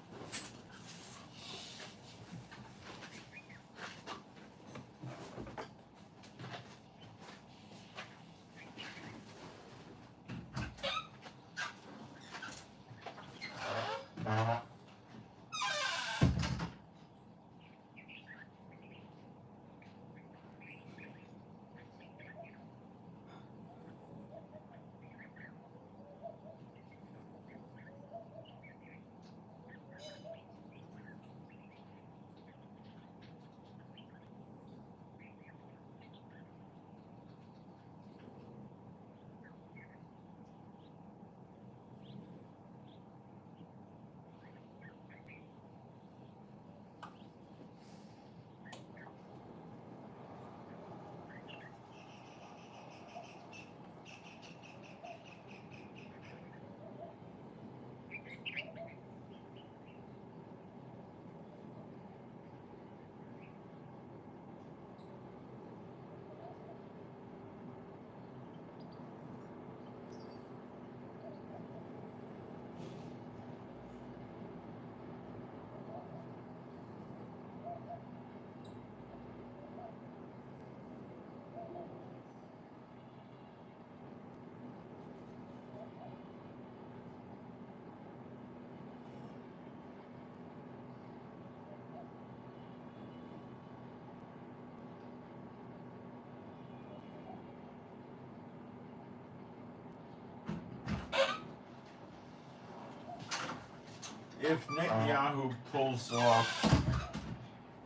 If Netanyahu pulls off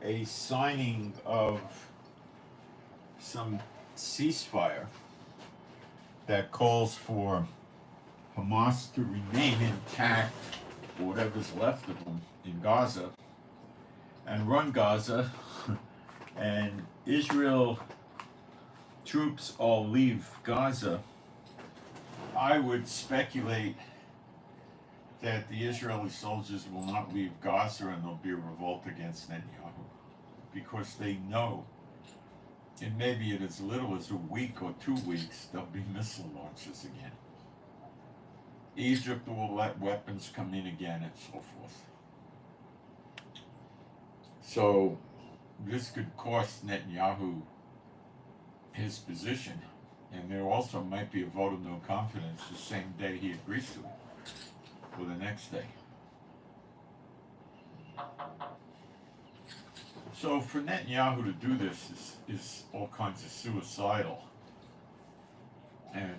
a signing of some ceasefire that calls for Hamas to remain intact or whatever's left of them, in Gaza, and run Gaza, and Israel troops all leave Gaza, I would speculate that the Israeli soldiers will not leave Gaza and there'll be a revolt against Netanyahu, because they know in maybe in as little as a week or 2 weeks there'll be missile launches again. Egypt will let weapons come in again and so forth. So this could cost Netanyahu his position, and there also might be a vote of no confidence the same day he agrees to it, or the next day. So for Netanyahu to do this is all kinds of suicidal, and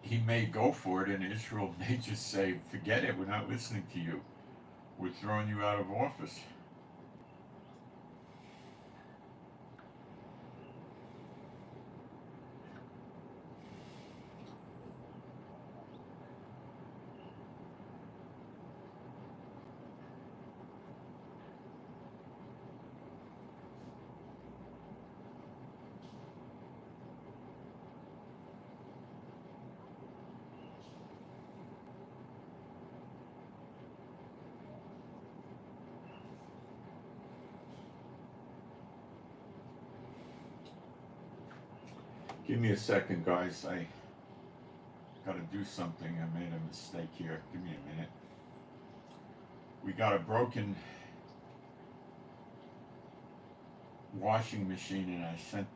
he may go for it, and Israel may just say, forget it, we're not listening to you, we're throwing you out of office. Give me a second, guys. I gotta do something. I made a mistake here. Give me a minute. We got a broken washing machine, and I sent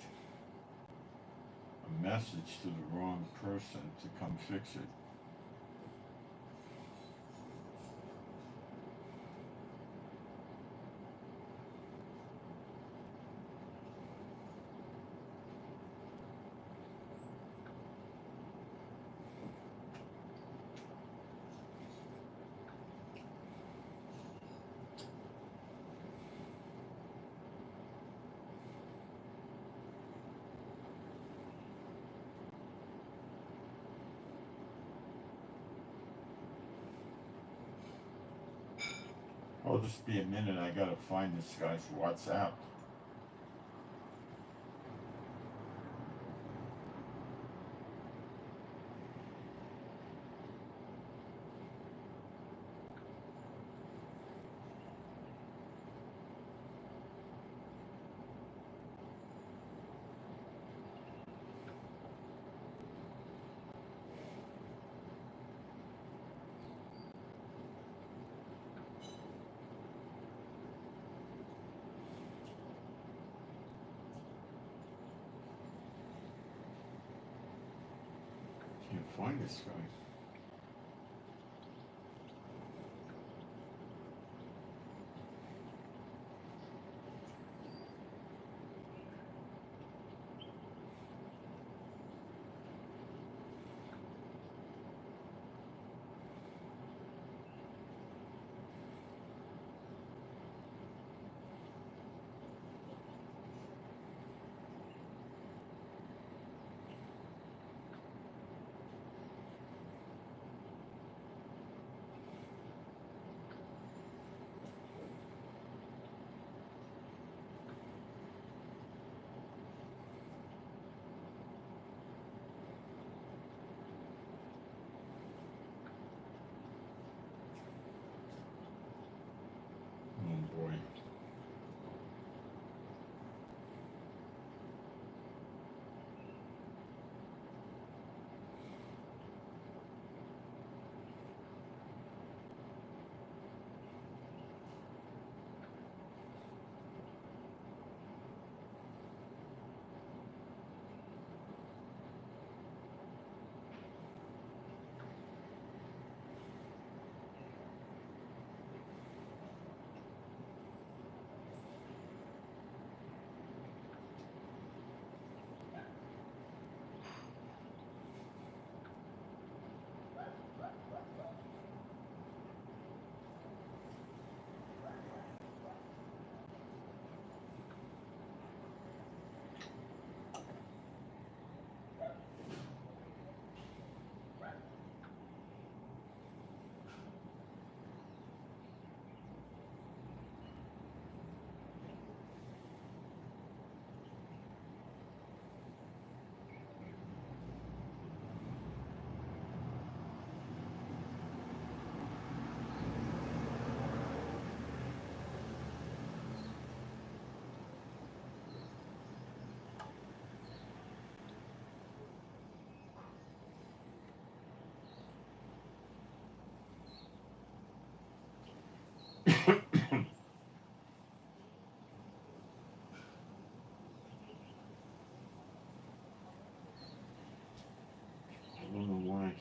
a message to the wrong person to come fix it. I'll just be a minute. I gotta find this guy's WhatsApp. Can't find this guy.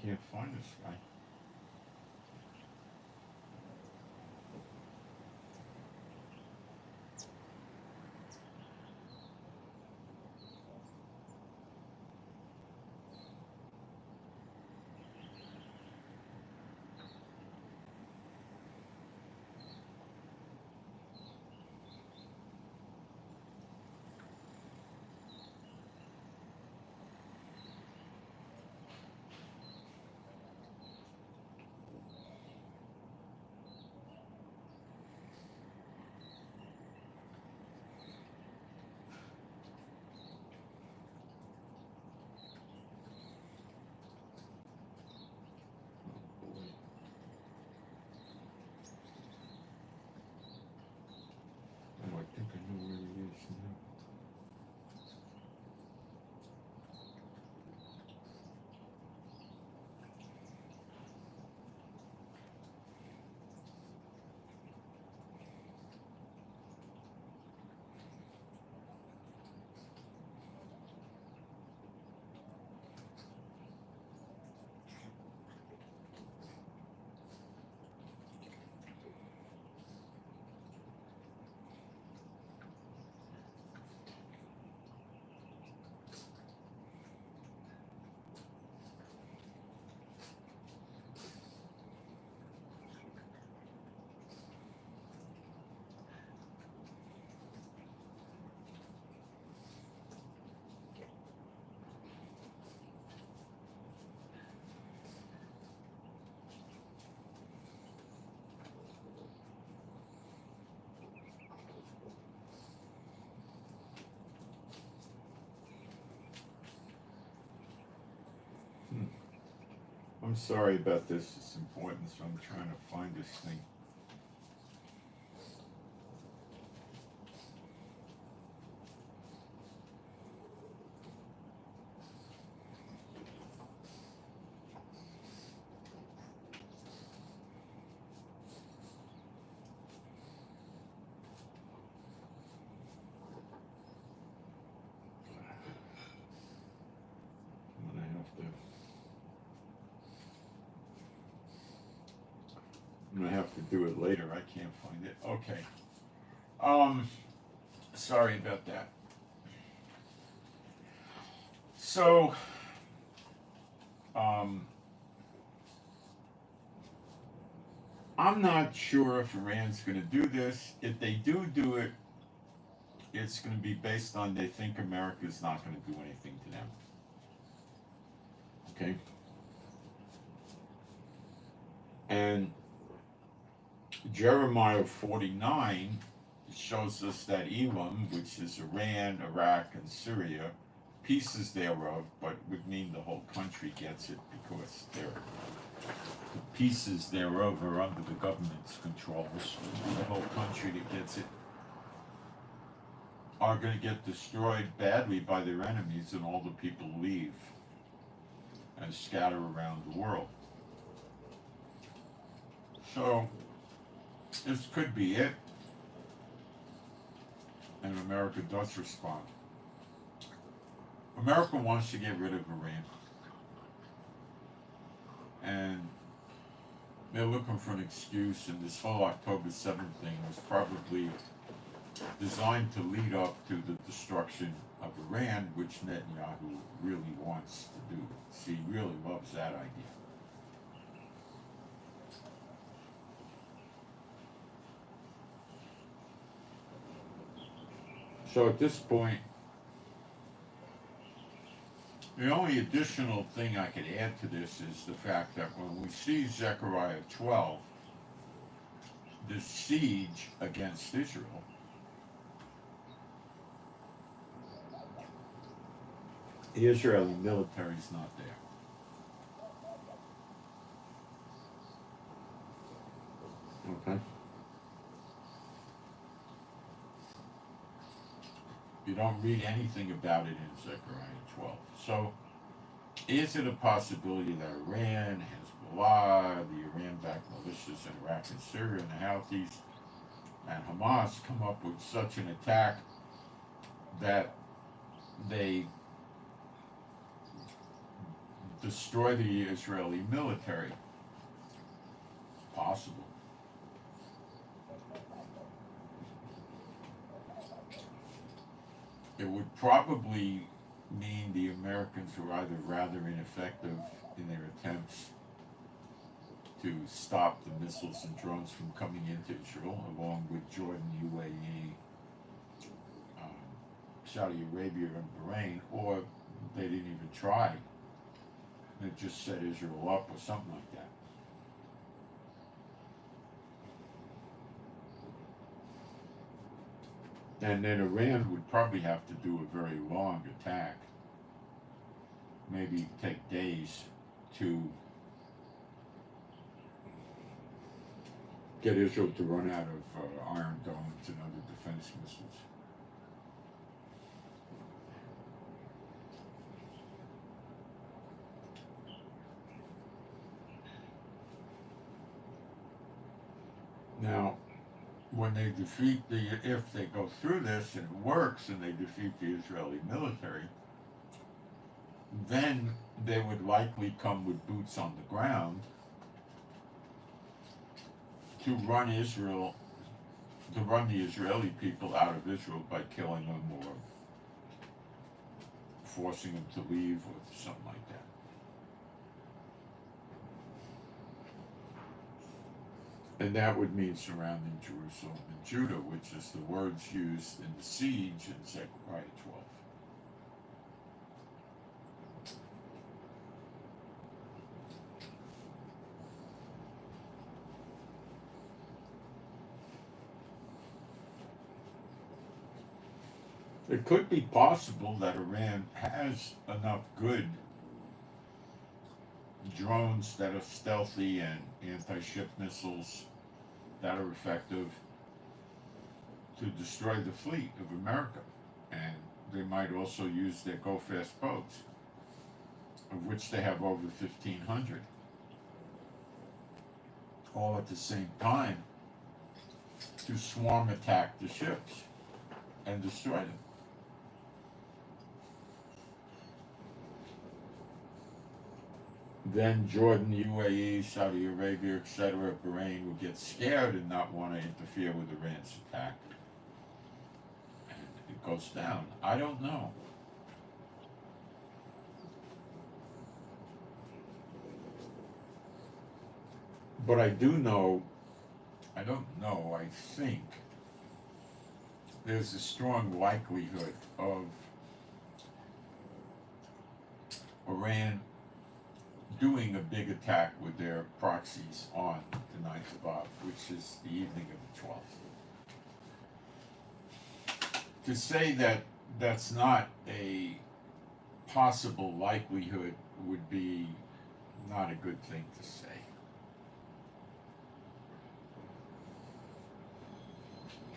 can't find this guy. Oh, I think I know where he is now. I'm sorry about this. It's important, so I'm trying to find this thing. I'm gonna have to. I'm gonna have to do it later. I can't find it. Okay. Sorry about that. So, I'm not sure if Iran's gonna do this. If they do it, it's gonna be based on they think America's not gonna do anything to them. Okay? And Jeremiah 49 shows us that Elam, which is Iran, Iraq, and Syria, pieces thereof, but would mean the whole country gets it because the pieces thereof are under the government's control. The whole country that gets it are going to get destroyed badly by their enemies, and all the people leave and scatter around the world. So, this could be it, and America does respond. America wants to get rid of Iran, and they're looking for an excuse, and this whole October 7th thing was probably designed to lead up to the destruction of Iran, which Netanyahu really wants to do. He really loves that idea. So at this point, the only additional thing I could add to this is the fact that when we see Zechariah 12, the siege against Israel, the Israeli military is not there. Okay. You don't read anything about it in Zechariah 12. So, is it a possibility that Iran, Hezbollah, the Iran-backed militias in Iraq and Syria, and the Houthis, and Hamas come up with such an attack that they destroy the Israeli military. Possible. It would probably mean the Americans were either rather ineffective in their attempts to stop the missiles and drones from coming into Israel, along with Jordan, UAE, Saudi Arabia, and Bahrain, or they didn't even try. They just set Israel up or something like that. And then Iran would probably have to do a very long attack, maybe take days to get Israel to run out of Iron Domes and other defense missiles. Now, when they defeat if they go through this and it works and they defeat the Israeli military, then they would likely come with boots on the ground to run the Israeli people out of Israel by killing them or forcing them to leave or something like that. And that would mean surrounding Jerusalem and Judah, which is the words used in the siege in Zechariah 12. It could be possible that Iran has enough good drones that are stealthy and anti-ship missiles that are effective to destroy the fleet of America. And they might also use their go-fast boats, of which they have over 1,500, all at the same time, to swarm attack the ships and destroy them. Then Jordan, UAE, Saudi Arabia, etc., Bahrain would get scared and not want to interfere with Iran's attack. And it goes down. I don't know. But I do know, I think there's a strong likelihood of Iran doing a big attack with their proxies on the 9th of Av, which is the evening of the 12th. To say that that's not a possible likelihood would be not a good thing to say.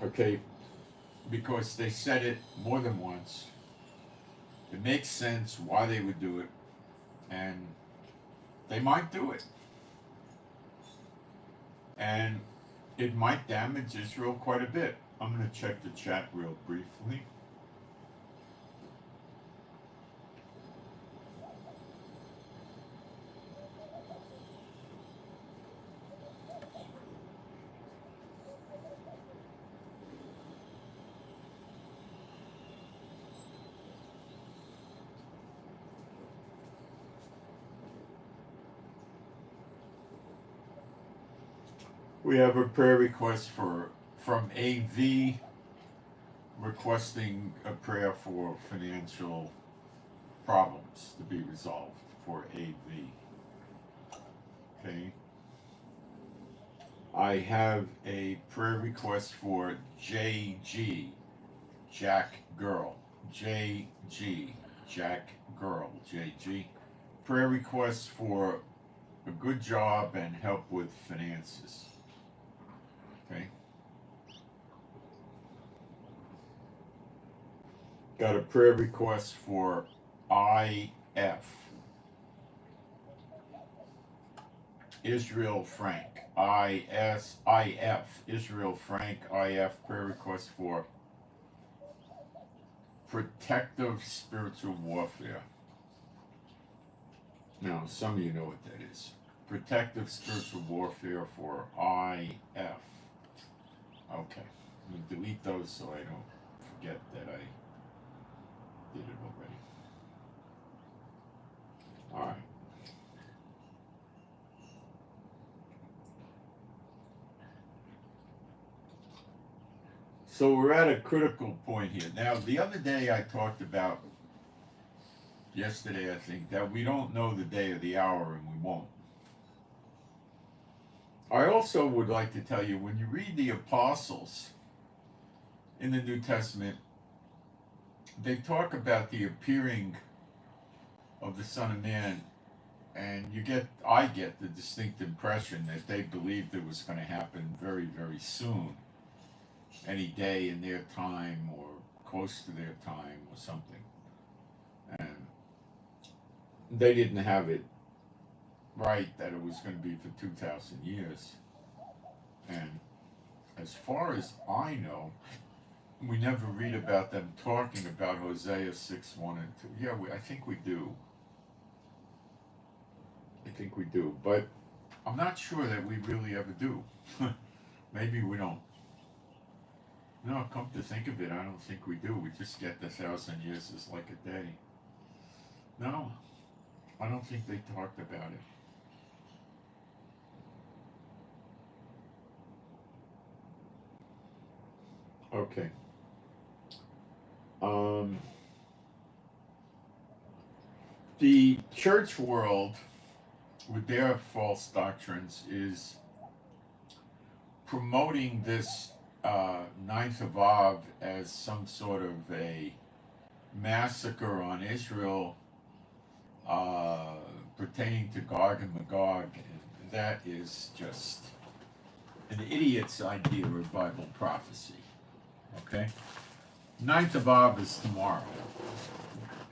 Okay, because they said it more than once. It makes sense why they would do it, and they might do it. And it might damage Israel quite a bit. I'm going to check the chat real briefly. We have a prayer request from AV requesting a prayer for financial problems to be resolved for AV. Okay. I have a prayer request for JG, Jack Girl. JG, Jack Girl, JG. Prayer request for a good job and help with finances. Okay. Got a prayer request for IF. Israel Frank. IF. Israel Frank. IF. Prayer request for protective spiritual warfare. Now, some of you know what that is. Protective Spiritual Warfare for IF. Okay. I'm going to delete those so I don't forget that I did it already. All right. So we're at a critical point here. Now, the other day I talked about, yesterday I think, that we don't know the day or the hour and we won't. I also would like to tell you, when you read the apostles in the New Testament, they talk about the appearing of the Son of Man, and I get the distinct impression that they believed it was going to happen very, very soon. Any day in their time or close to their time or something. And they didn't have it right that it was going to be for 2,000 years. And as far as I know, we never read about them talking about Hosea 6:1 and 2. Yeah, I think we do. I think we do. But I'm not sure that we really ever do. Maybe we don't. No, come to think of it, I don't think we do. We just get 1,000 years is like a day. No, I don't think they talked about it. Okay. The church world, with their false doctrines, is promoting this 9th of Av as some sort of a massacre on Israel pertaining to Gog and Magog. And that is just an idiot's idea of Bible prophecy. Okay? 9th of Av is tomorrow.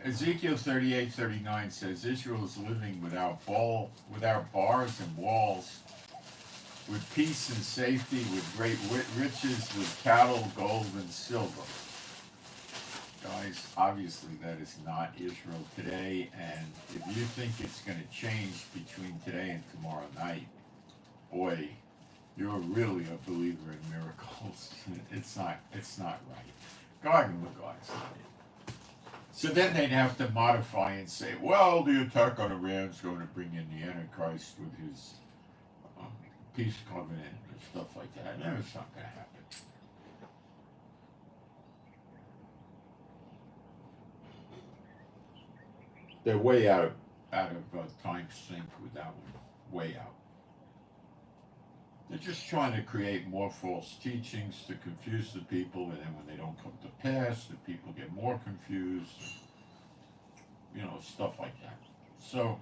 Ezekiel 38:39 says Israel is living without bars and walls, with peace and safety, with great riches, with cattle, gold, and silver. Guys, obviously that is not Israel today, and if you think it's going to change between today and tomorrow night, boy, you're really a believer in miracles. It's not right. God and Magog's not it. So then they'd have to modify and say, well, the attack on Iran is going to bring in the Antichrist with his peace covenant and stuff like that. No, it's not going to happen. They're way out of time sync with that one. Way out. They're just trying to create more false teachings to confuse the people, and then when they don't come to pass, the people get more confused. You know, stuff like that. So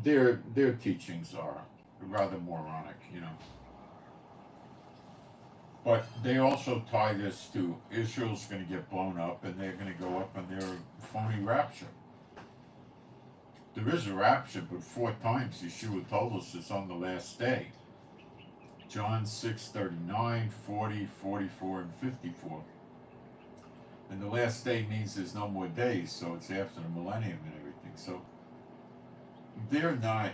their teachings are rather moronic, you know. But they also tie this to Israel's going to get blown up, and they're going to go up on their phony rapture. There is a rapture, but 4 times Yeshua told us it's on the last day. John 6:39, 40, 44, and 54. And the last day means there's no more days, so it's after the millennium and everything. So they're not,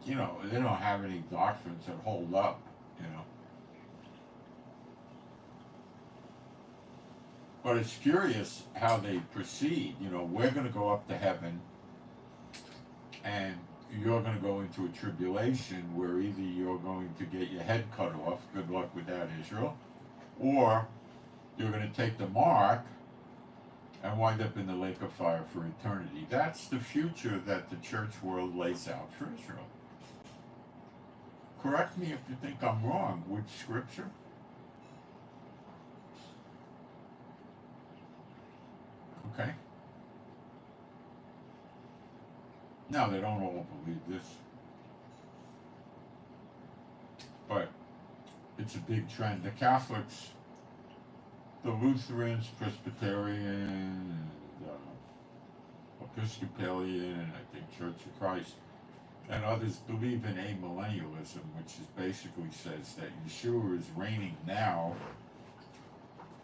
you know, they don't have any doctrines that hold up, you know. But it's curious how they proceed. You know, we're going to go up to heaven, and you're going to go into a tribulation where either you're going to get your head cut off, good luck with that, Israel, or you're going to take the mark and wind up in the lake of fire for eternity. That's the future that the church world lays out for Israel. Correct me if you think I'm wrong. Which scripture? Okay. Now, they don't all believe this, but it's a big trend. The Catholics, the Lutherans, Presbyterian, and Episcopalian, and I think Church of Christ, and others believe in amillennialism, which is basically says that Yeshua is reigning now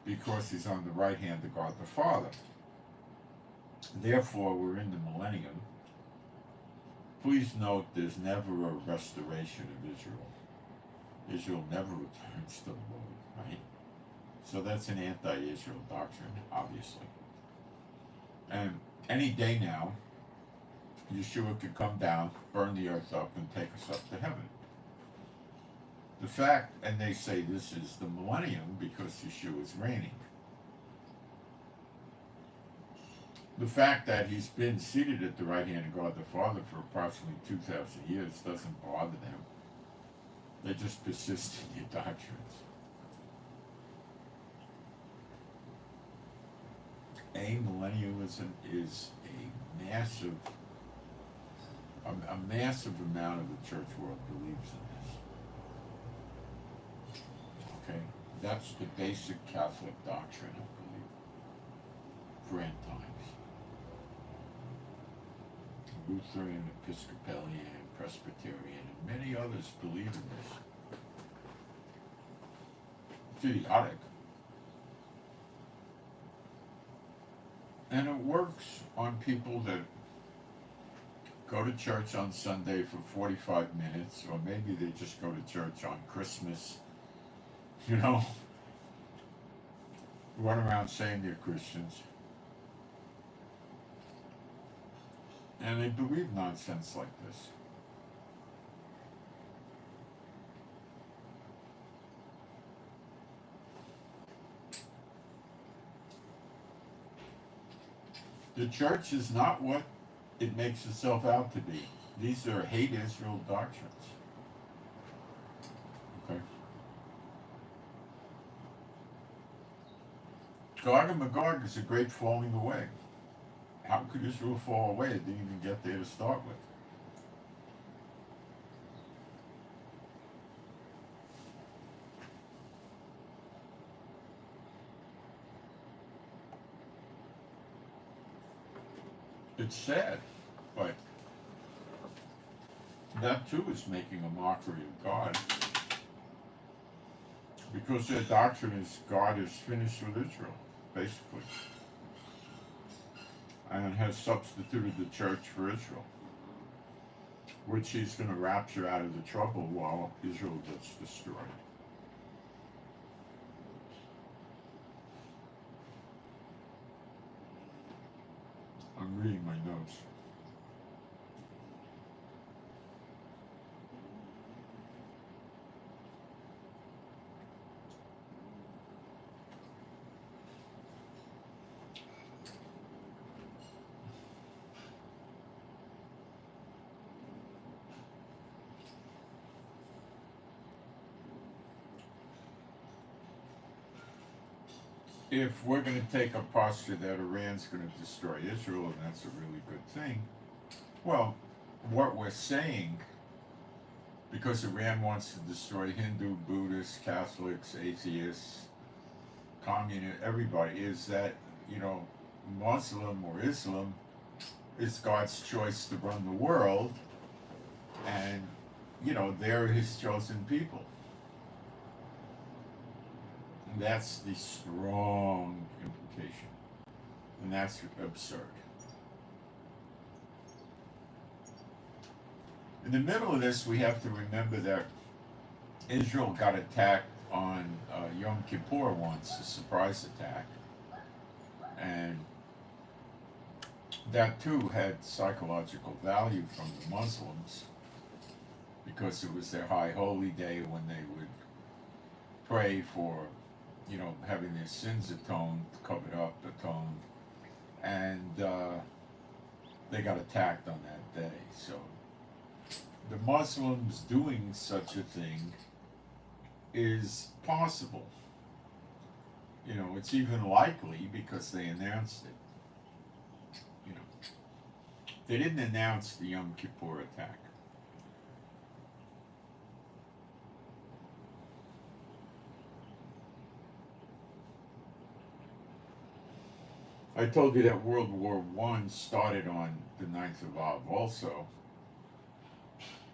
because he's on the right hand of God the Father. Therefore, we're in the millennium. Please note there's never a restoration of Israel. Israel never returns to the Lord, right? So that's an anti-Israel doctrine, obviously. And any day now, Yeshua could come down, burn the earth up, and take us up to heaven. The fact, and they say this is the millennium because Yeshua is reigning. The fact that he's been seated at the right hand of God the Father for approximately 2,000 years doesn't bother them. They just persist in their doctrines. Amillennialism is a massive amount of the church world believes in this. Okay? That's the basic Catholic doctrine, I believe, for end times. Lutheran, Episcopalian, Presbyterian, and many others believe in this. It's idiotic. And it works on people that go to church on Sunday for 45 minutes, or maybe they just go to church on Christmas, run around saying they're Christians. And they believe nonsense like this. The church is not what it makes itself out to be. These are hate Israel doctrines. Okay. Gog and Magog is a great falling away. How could Israel fall away? It didn't even get there to start with. It's sad, but that too is making a mockery of God. Because their doctrine is God is finished with Israel, basically. And has substituted the church for Israel, which he's going to rapture out of the trouble while Israel gets destroyed. I'm reading my notes. If we're going to take a posture that Iran's going to destroy Israel, and that's a really good thing, well, what we're saying, because Iran wants to destroy Hindu, Buddhists, Catholics, atheists, communists, everybody, is that, Muslim or Islam is God's choice to run the world, and, they're his chosen people. That's the strong implication. And that's absurd. In the middle of this, we have to remember that Israel got attacked on Yom Kippur once, a surprise attack. And that too had psychological value from the Muslims, because it was their high holy day when they would pray for having their sins atoned, covered up, atoned, and they got attacked on that day. So the Muslims doing such a thing is possible. It's even likely because they announced it. They didn't announce the Yom Kippur attack. I told you that World War I started on the 9th of Av also,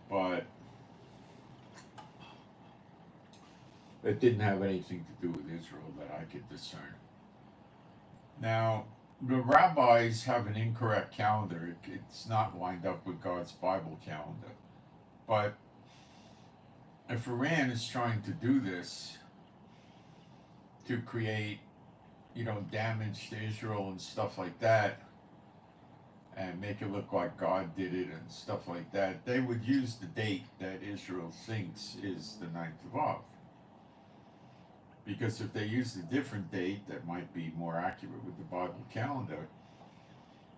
but it didn't have anything to do with Israel that I could discern. Now, the rabbis have an incorrect calendar. It's not lined up with God's Bible calendar. But if Iran is trying to do this to create, damage to Israel and stuff like that, and make it look like God did it and stuff like that, they would use the date that Israel thinks is the 9th of Av. Because if they used a different date that might be more accurate with the Bible calendar,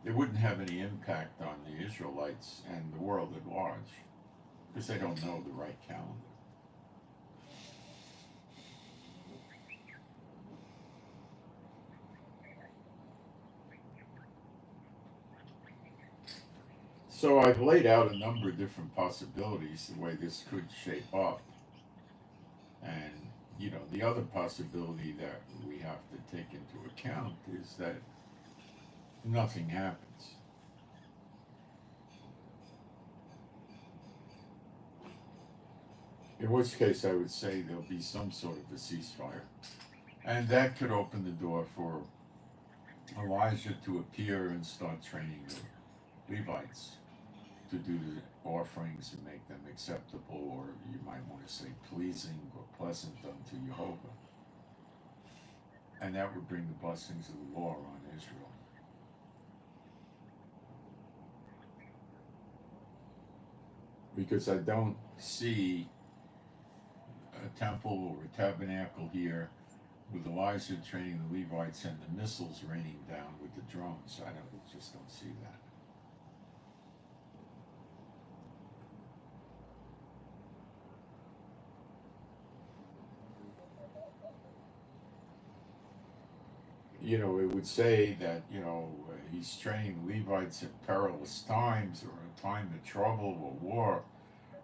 it wouldn't have any impact on the Israelites and the world at large, because they don't know the right calendar. So I've laid out a number of different possibilities the way this could shape up. And, the other possibility that we have to take into account is that nothing happens. In which case I would say there'll be some sort of a ceasefire. And that could open the door for Elijah to appear and start training the Levites to do the offerings and make them acceptable, or you might want to say pleasing or pleasant unto Jehovah. And that would bring the blessings of the law on Israel. Because I don't see a temple or a tabernacle here with Elijah training the Levites and the missiles raining down with the drones. I just don't see that. It would say that, he's training Levites at perilous times, or a time of trouble or war,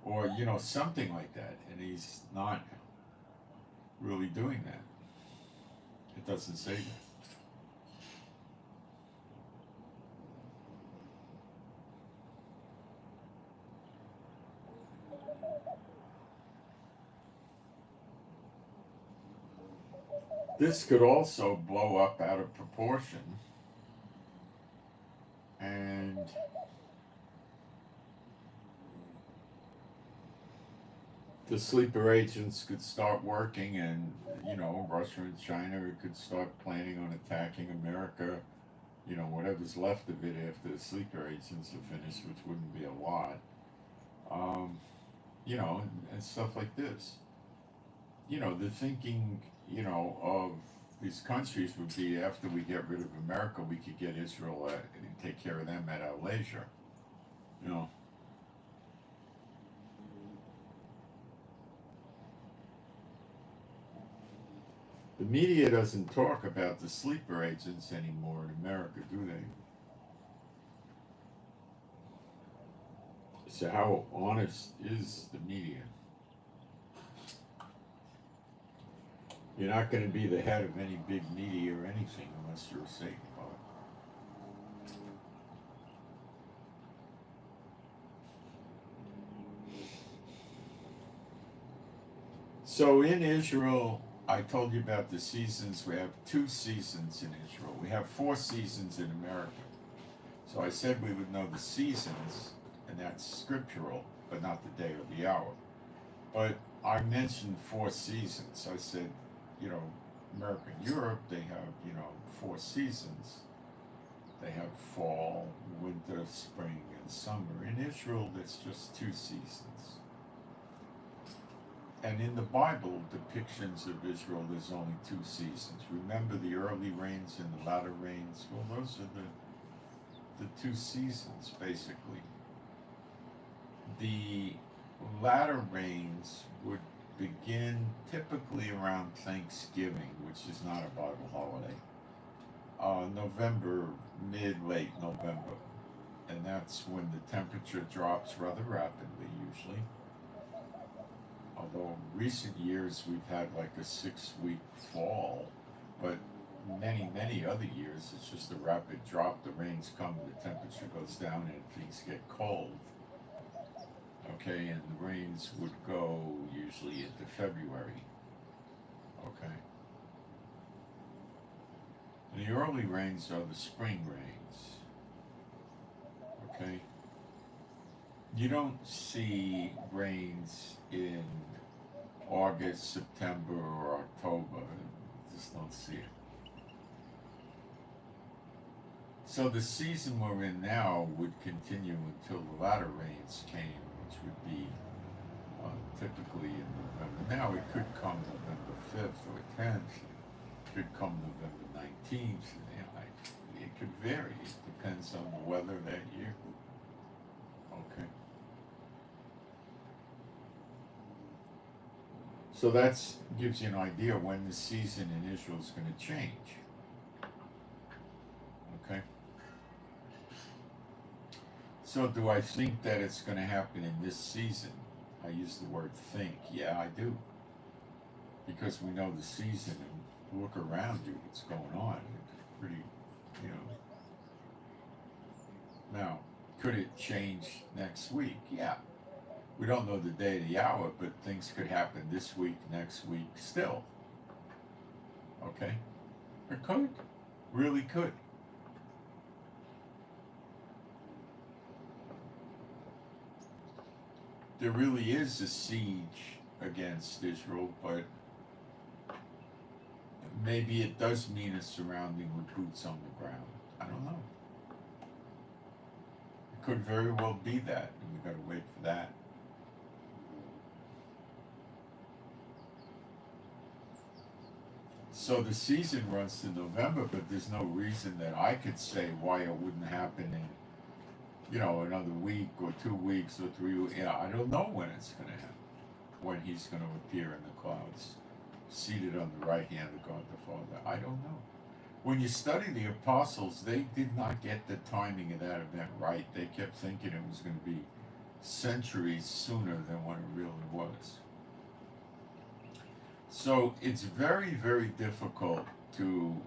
or, something like that. And he's not really doing that. It doesn't say that. This could also blow up out of proportion, and the sleeper agents could start working, and Russia and China could start planning on attacking America, whatever's left of it after the sleeper agents are finished, which wouldn't be a lot, and stuff like this. The thinking, of these countries would be, after we get rid of America, we could get Israel and take care of them at our leisure. You know, the media doesn't talk about the sleeper agents anymore in America, do they? So how honest is the media? You're not going to be the head of any big media or anything unless you're a Satan bot. So in Israel, I told you about the seasons. We have 2 seasons in Israel. We have 4 seasons in America. So I said we would know the seasons, and that's scriptural, but not the day or the hour. But I mentioned 4 seasons. I said, America and Europe, they have, 4 seasons. They have fall, winter, spring, and summer. In Israel, that's just 2 seasons. And in the Bible, depictions of Israel, there's only 2 seasons. Remember the early rains and the latter rains? Well, those are the 2 seasons, basically. The latter rains would begin typically around Thanksgiving, which is not a Bible holiday. November, late November. And that's when the temperature drops rather rapidly, usually. Although in recent years we've had like a 6-week fall, but many other years it's just a rapid drop. The rains come, the temperature goes down, and things get cold. Okay, and the rains would go usually into February. Okay. And the early rains are the spring rains. Okay? You don't see rains in August, September, or October. You just don't see it. So the season we're in now would continue until the latter rains came, which would be typically in November. Now it could come November 5th or 10th. It could come November 19th. You know, it could vary. It depends on the weather that year. Okay. So that gives you an idea when the season in Israel is going to change. Okay. So do I think that it's going to happen in this season? I use the word think. Yeah, I do. Because we know the season and look around you, what's going on. It's pretty, you know. Now, could it change next week? Yeah. We don't know the day or the hour, but things could happen this week, next week, still. Okay? It could. Really could. There really is a siege against Israel, but maybe it does mean a surrounding with boots on the ground. I don't know. It could very well be that, and we've got to wait for that. So the season runs to November, but there's no reason that I could say why it wouldn't happen in, you know, another week or 2 weeks or 3 weeks. Yeah, I don't know when it's going to happen, when he's going to appear in the clouds, seated on the right hand of God the Father. I don't know. When you study the apostles, they did not get the timing of that event right. They kept thinking it was going to be centuries sooner than what it really was. So it's very, very difficult to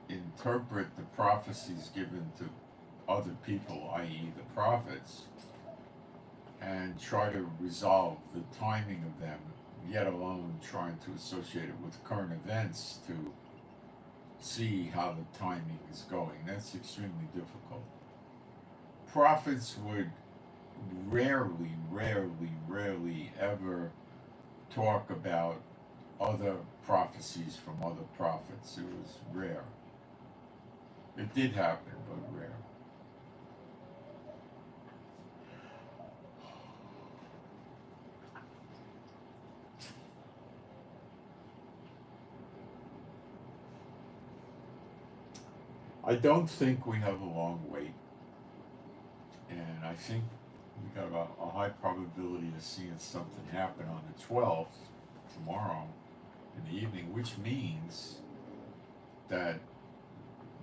interpret the prophecies given to other people, i.e. the prophets, and try to resolve the timing of them, yet alone trying to associate it with current events to see how the timing is going. That's extremely difficult. Prophets would rarely ever talk about other prophecies from other prophets. It was rare. It did happen, but rare. I don't think we have a long wait, and I think we got a high probability of seeing something happen on the 12th, tomorrow, in the evening, which means that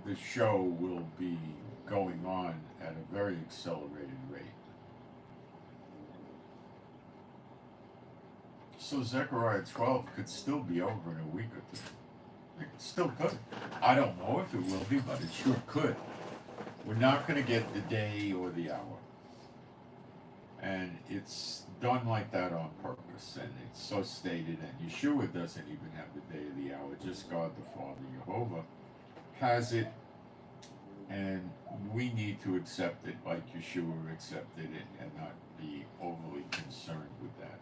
the show will be going on at a very accelerated rate. So Zechariah 12 could still be over in a week or two. It still could. I don't know if it will be, but it sure could. We're not going to get the day or the hour. And it's done like that on purpose, and it's so stated, and Yeshua doesn't even have the day or the hour, just God the Father, Jehovah, has it, and we need to accept it like Yeshua accepted it and not be overly concerned with that.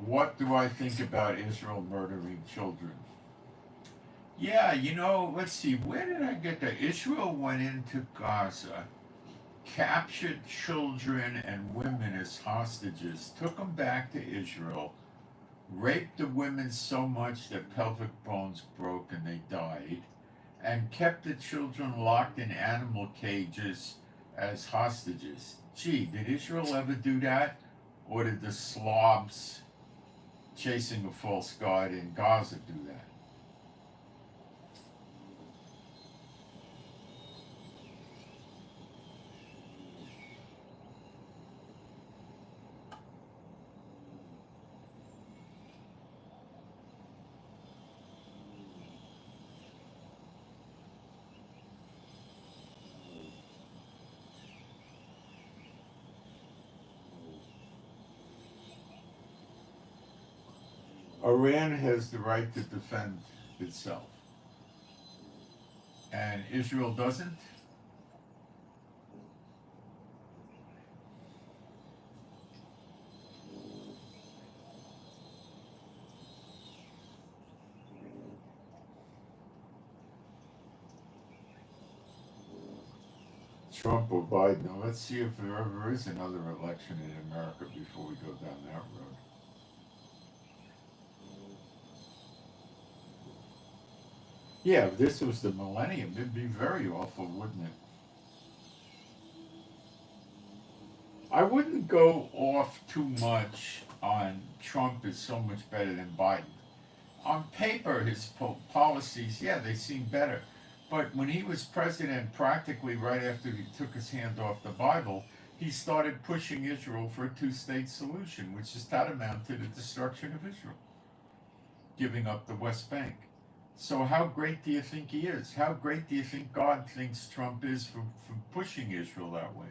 What do I think about Israel murdering children? Yeah, you know, let's see, where did I get that? Israel went into Gaza, captured children and women as hostages, took them back to Israel, raped the women so much that pelvic bones broke and they died, and kept the children locked in animal cages as hostages. Gee, did Israel ever do that? Or did the slobs chasing a false god in Gaza do that? Iran has the right to defend itself, and Israel doesn't. Trump or Biden. Now, let's see if there ever is another election in America before we go down that road. Yeah, if this was the millennium, it'd be very awful, wouldn't it? I wouldn't go off too much on Trump is so much better than Biden. On paper, his policies, yeah, they seem better. But when he was president, practically right after he took his hand off the Bible, he started pushing Israel for a two-state solution, which is tantamount to the destruction of Israel, giving up the West Bank. So how great do you think he is? How great do you think God thinks Trump is for pushing Israel that way?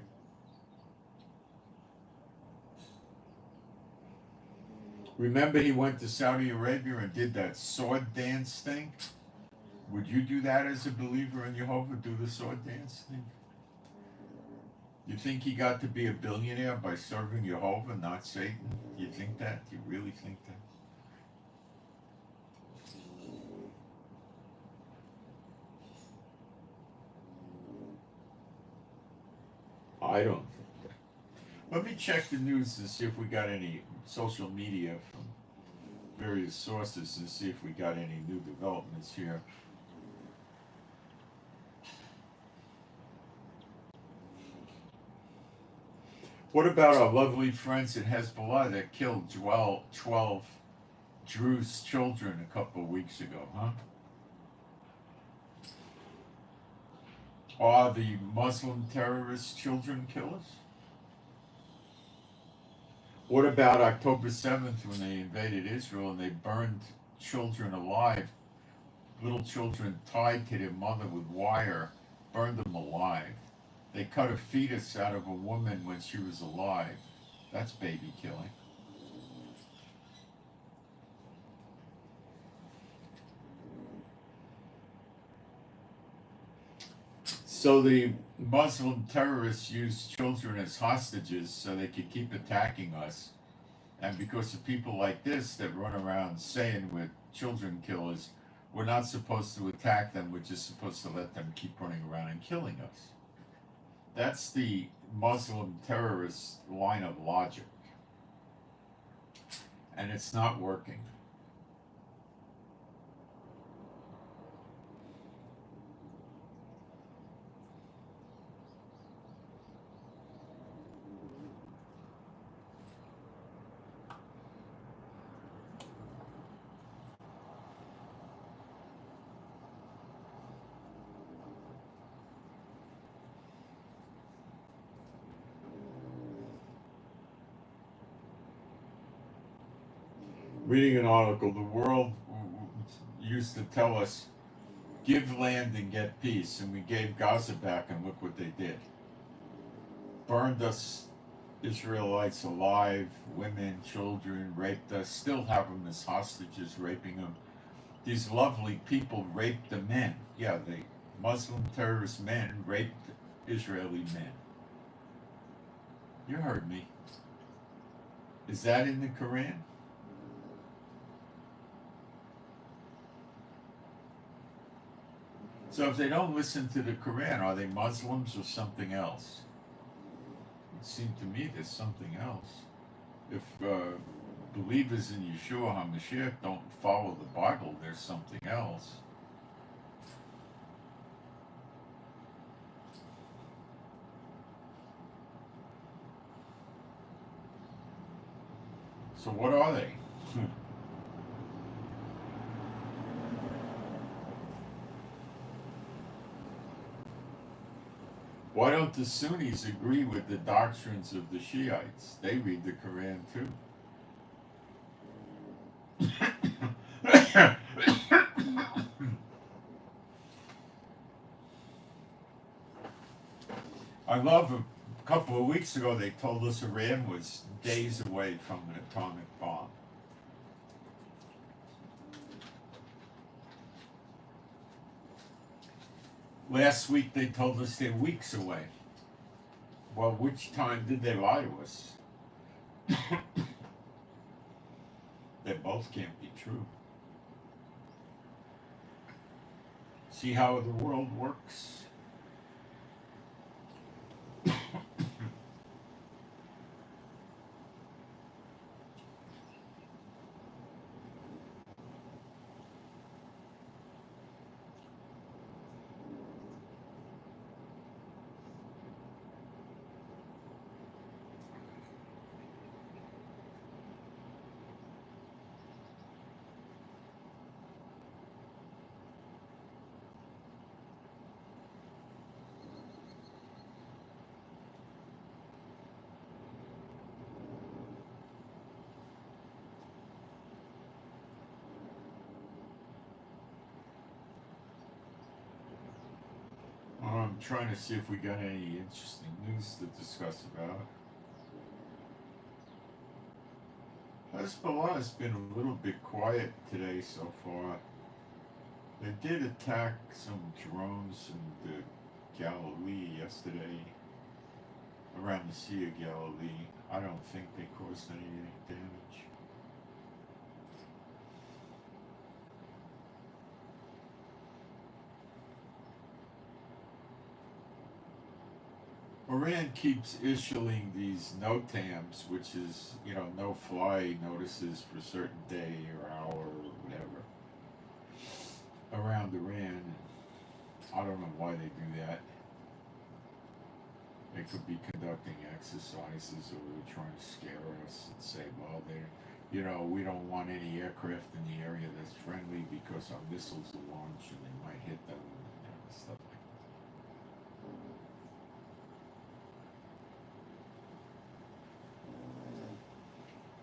Remember he went to Saudi Arabia and did that sword dance thing? Would you do that as a believer in Jehovah, do the sword dance thing? You think he got to be a billionaire by serving Jehovah, not Satan? Do you think that? Do you really think that? I don't think that. Let me check the news to see if we got any social media from various sources and see if we got any new developments here. What about our lovely friends at Hezbollah that killed 12 Druze children a couple of weeks ago, huh? Are the Muslim terrorists children killers? What about October 7th when they invaded Israel and they burned children alive, little children tied to their mother with wire, burned them alive? They cut a fetus out of a woman when she was alive. That's baby killing. So the Muslim terrorists used children as hostages so they could keep attacking us. And because of people like this that run around saying we're children killers, we're not supposed to attack them, we're just supposed to let them keep running around and killing us. That's the Muslim terrorist line of logic. And it's not working. Reading an article, the world used to tell us, give land and get peace, and we gave Gaza back, and look what they did. Burned us Israelites alive, women, children, raped us, still have them as hostages, raping them. These lovely people raped the men. Yeah, the Muslim terrorist men raped Israeli men. You heard me. Is that in the Quran? So if they don't listen to the Quran, are they Muslims or something else? It seemed to me there's something else. If believers in Yeshua HaMashiach don't follow the Bible, there's something else. So what are they? Why don't the Sunnis agree with the doctrines of the Shiites? They read the Quran too. I love a couple of weeks ago they told us Iran was days away from an atomic bomb. Last week they told us they're weeks away. Well, which time did they lie to us? They both can't be true. See how the world works? I'm trying to see if we got any interesting news to discuss about. Hezbollah has been a little bit quiet today so far. They did attack some drones in the Galilee yesterday, around the Sea of Galilee. I don't think they caused any damage. Iran keeps issuing these NOTAMs, which is, no-fly notices for a certain day or hour or whatever, around Iran. I don't know why they do that. They could be conducting exercises, or they're trying to scare us and say, well, we don't want any aircraft in the area that's friendly because our missiles will launch and they might hit them, stuff like that.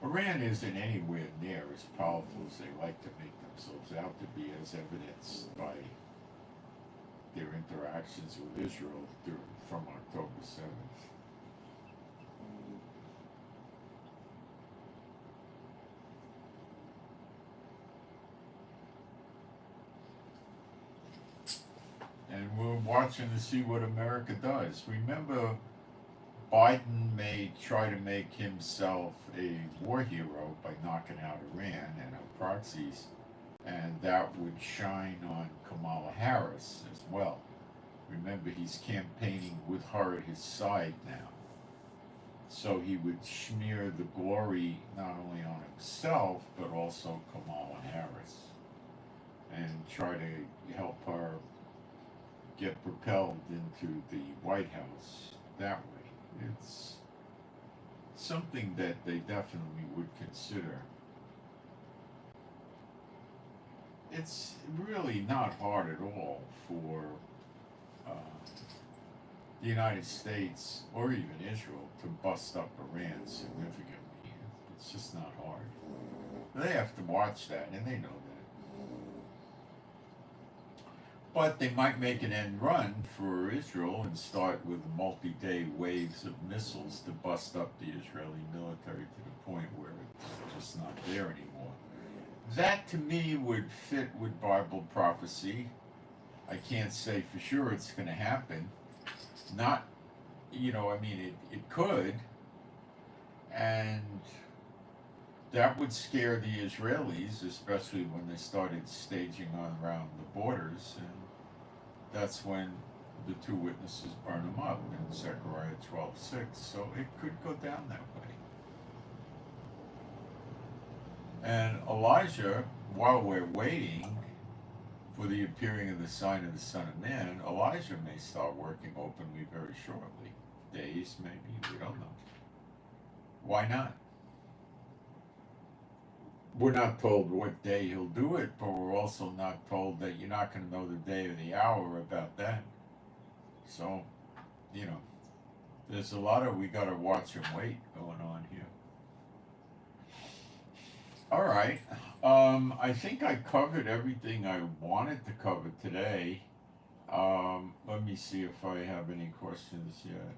Iran isn't anywhere near as powerful as they like to make themselves out to be, as evidenced by their interactions with Israel from October 7th. And we're watching to see what America does. Remember, Biden may try to make himself a war hero by knocking out Iran and our proxies, and that would shine on Kamala Harris as well. Remember, he's campaigning with her at his side now. So he would smear the glory not only on himself, but also Kamala Harris, and try to help her get propelled into the White House that way. It's something that they definitely would consider. It's really not hard at all for the United States or even Israel to bust up Iran significantly. It's just not hard. They have to watch that, and they know that. But they might make an end run for Israel and start with multi-day waves of missiles to bust up the Israeli military to the point where it's just not there anymore. That, to me, would fit with Bible prophecy. I can't say for sure it's going to happen. Not, it could. And that would scare the Israelis, especially when they started staging on around the borders. And that's when the two witnesses burn them up in Zechariah 12:6. So it could go down that way. And Elijah, while we're waiting for the appearing of the sign of the Son of Man, Elijah may start working openly very shortly. Days, maybe, we don't know. Why not? We're not told what day he'll do it, but we're also not told that you're not going to know the day or the hour about that. So, there's a lot of we got to watch and wait going on here. All right. I think I covered everything I wanted to cover today. Let me see if I have any questions yet.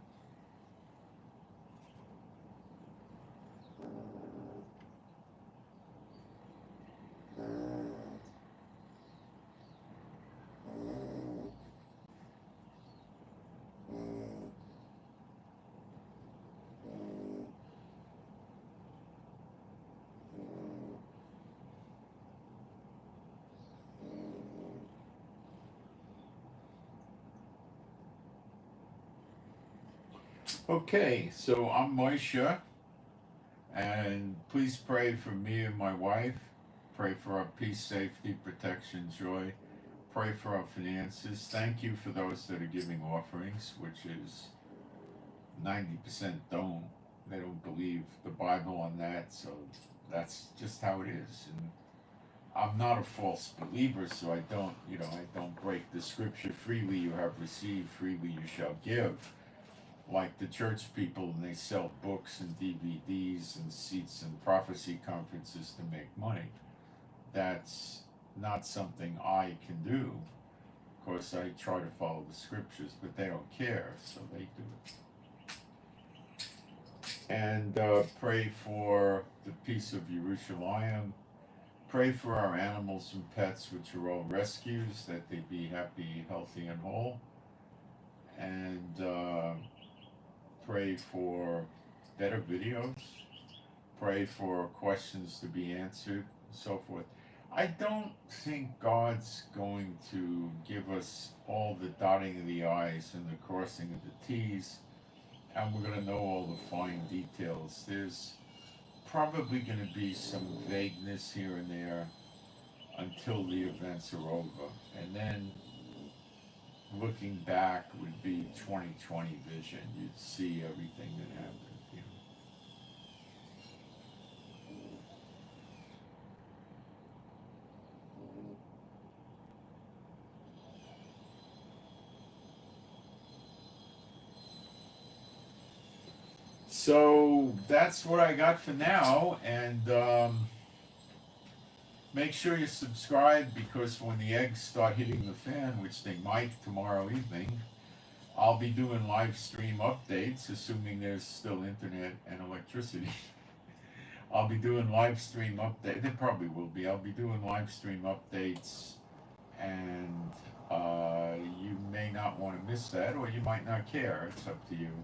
Okay, so I'm Moshe, and please pray for me and my wife. Pray for our peace, safety, protection, joy. Pray for our finances. Thank you for those that are giving offerings, which is 90% don't. They don't believe the Bible on that, so that's just how it is. And I'm not a false believer, so I don't break the scripture. Freely you have received, freely you shall give. Like the church people, and they sell books and DVDs and seats and prophecy conferences to make money. That's not something I can do. Of course, I try to follow the scriptures, but they don't care, so they do it. And pray for the peace of Jerusalem. Pray for our animals and pets, which are all rescues, that they be happy, healthy, and whole. And pray for better videos. Pray for questions to be answered, and so forth. I don't think God's going to give us all the dotting of the I's and the crossing of the T's, and we're going to know all the fine details. There's probably going to be some vagueness here and there until the events are over. And then looking back would be 2020 vision. You'd see everything that happened. You know. So that's what I got for now, and make sure you subscribe, because when the eggs start hitting the fan, which they might tomorrow evening, I'll be doing live stream updates, assuming there's still internet and electricity. I'll be doing live stream updates. There probably will be. I'll be doing live stream updates, and you may not want to miss that, or you might not care. It's up to you.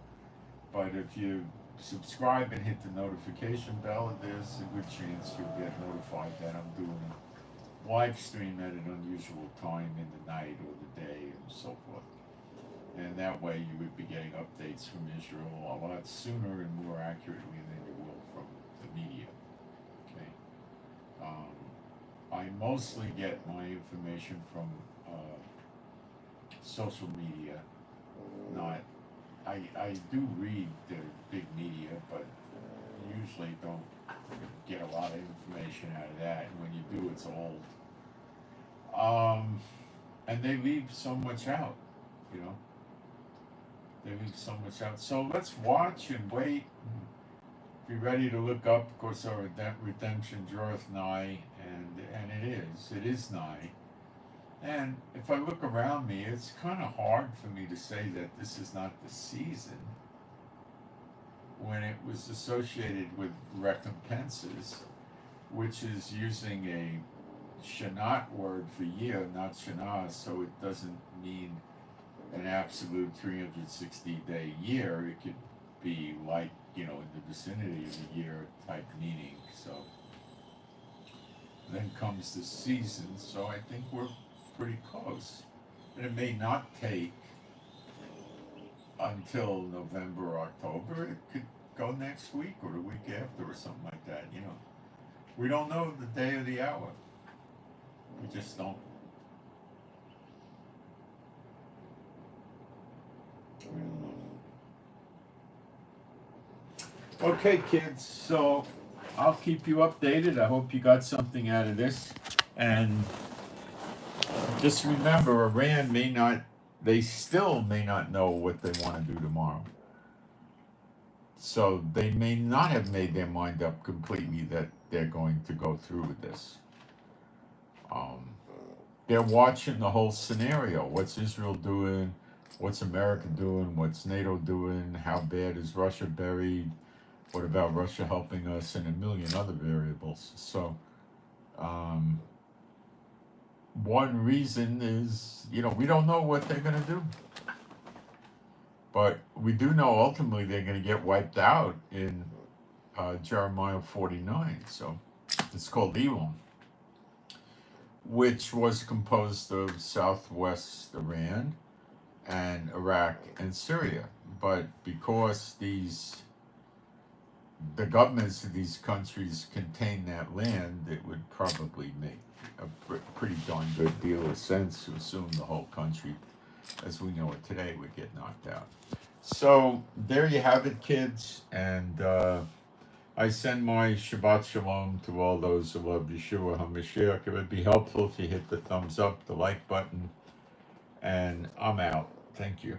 But if you subscribe and hit the notification bell, there's a good chance you'll get notified that I'm doing a live stream at an unusual time in the night or the day and so forth. And that way you would be getting updates from Israel a lot sooner and more accurately than you will from the media. Okay. I mostly get my information from social media, not. I do read the big media, but usually don't get a lot of information out of that. And when you do, it's old. And they leave so much out, you know. They leave so much out. So let's watch and wait. And be ready to look up. Of course, our redemption draweth nigh, and it is nigh. And if I look around me, it's kind of hard for me to say that this is not the season when it was associated with recompenses, which is using a Shanat word for year, not Shana, so it doesn't mean an absolute 360-day year. It could be like, in the vicinity of a year type meaning. So then comes the season, so I think we're pretty close. And it may not take until November or October. It could go next week or the week after or something like that, We don't know the day or the hour. We just don't. We don't know. Okay, kids, so I'll keep you updated. I hope you got something out of this. And just remember, Iran they still may not know what they want to do tomorrow. So they may not have made their mind up completely that they're going to go through with this. They're watching the whole scenario. What's Israel doing? What's America doing? What's NATO doing? How bad is Russia buried? What about Russia helping us? And a million other variables. So, one reason is, we don't know what they're going to do. But we do know ultimately they're going to get wiped out in Jeremiah 49. So it's called Elam, which was composed of southwest Iran, and Iraq and Syria. But because the governments of these countries contain that land, it would probably make a pretty darn good deal of sense to assume the whole country, as we know it today, would get knocked out. So there you have it, kids, and I send my Shabbat Shalom to all those who love Yeshua HaMashiach. It would be helpful if you hit the thumbs up, the like button, and I'm out. Thank you.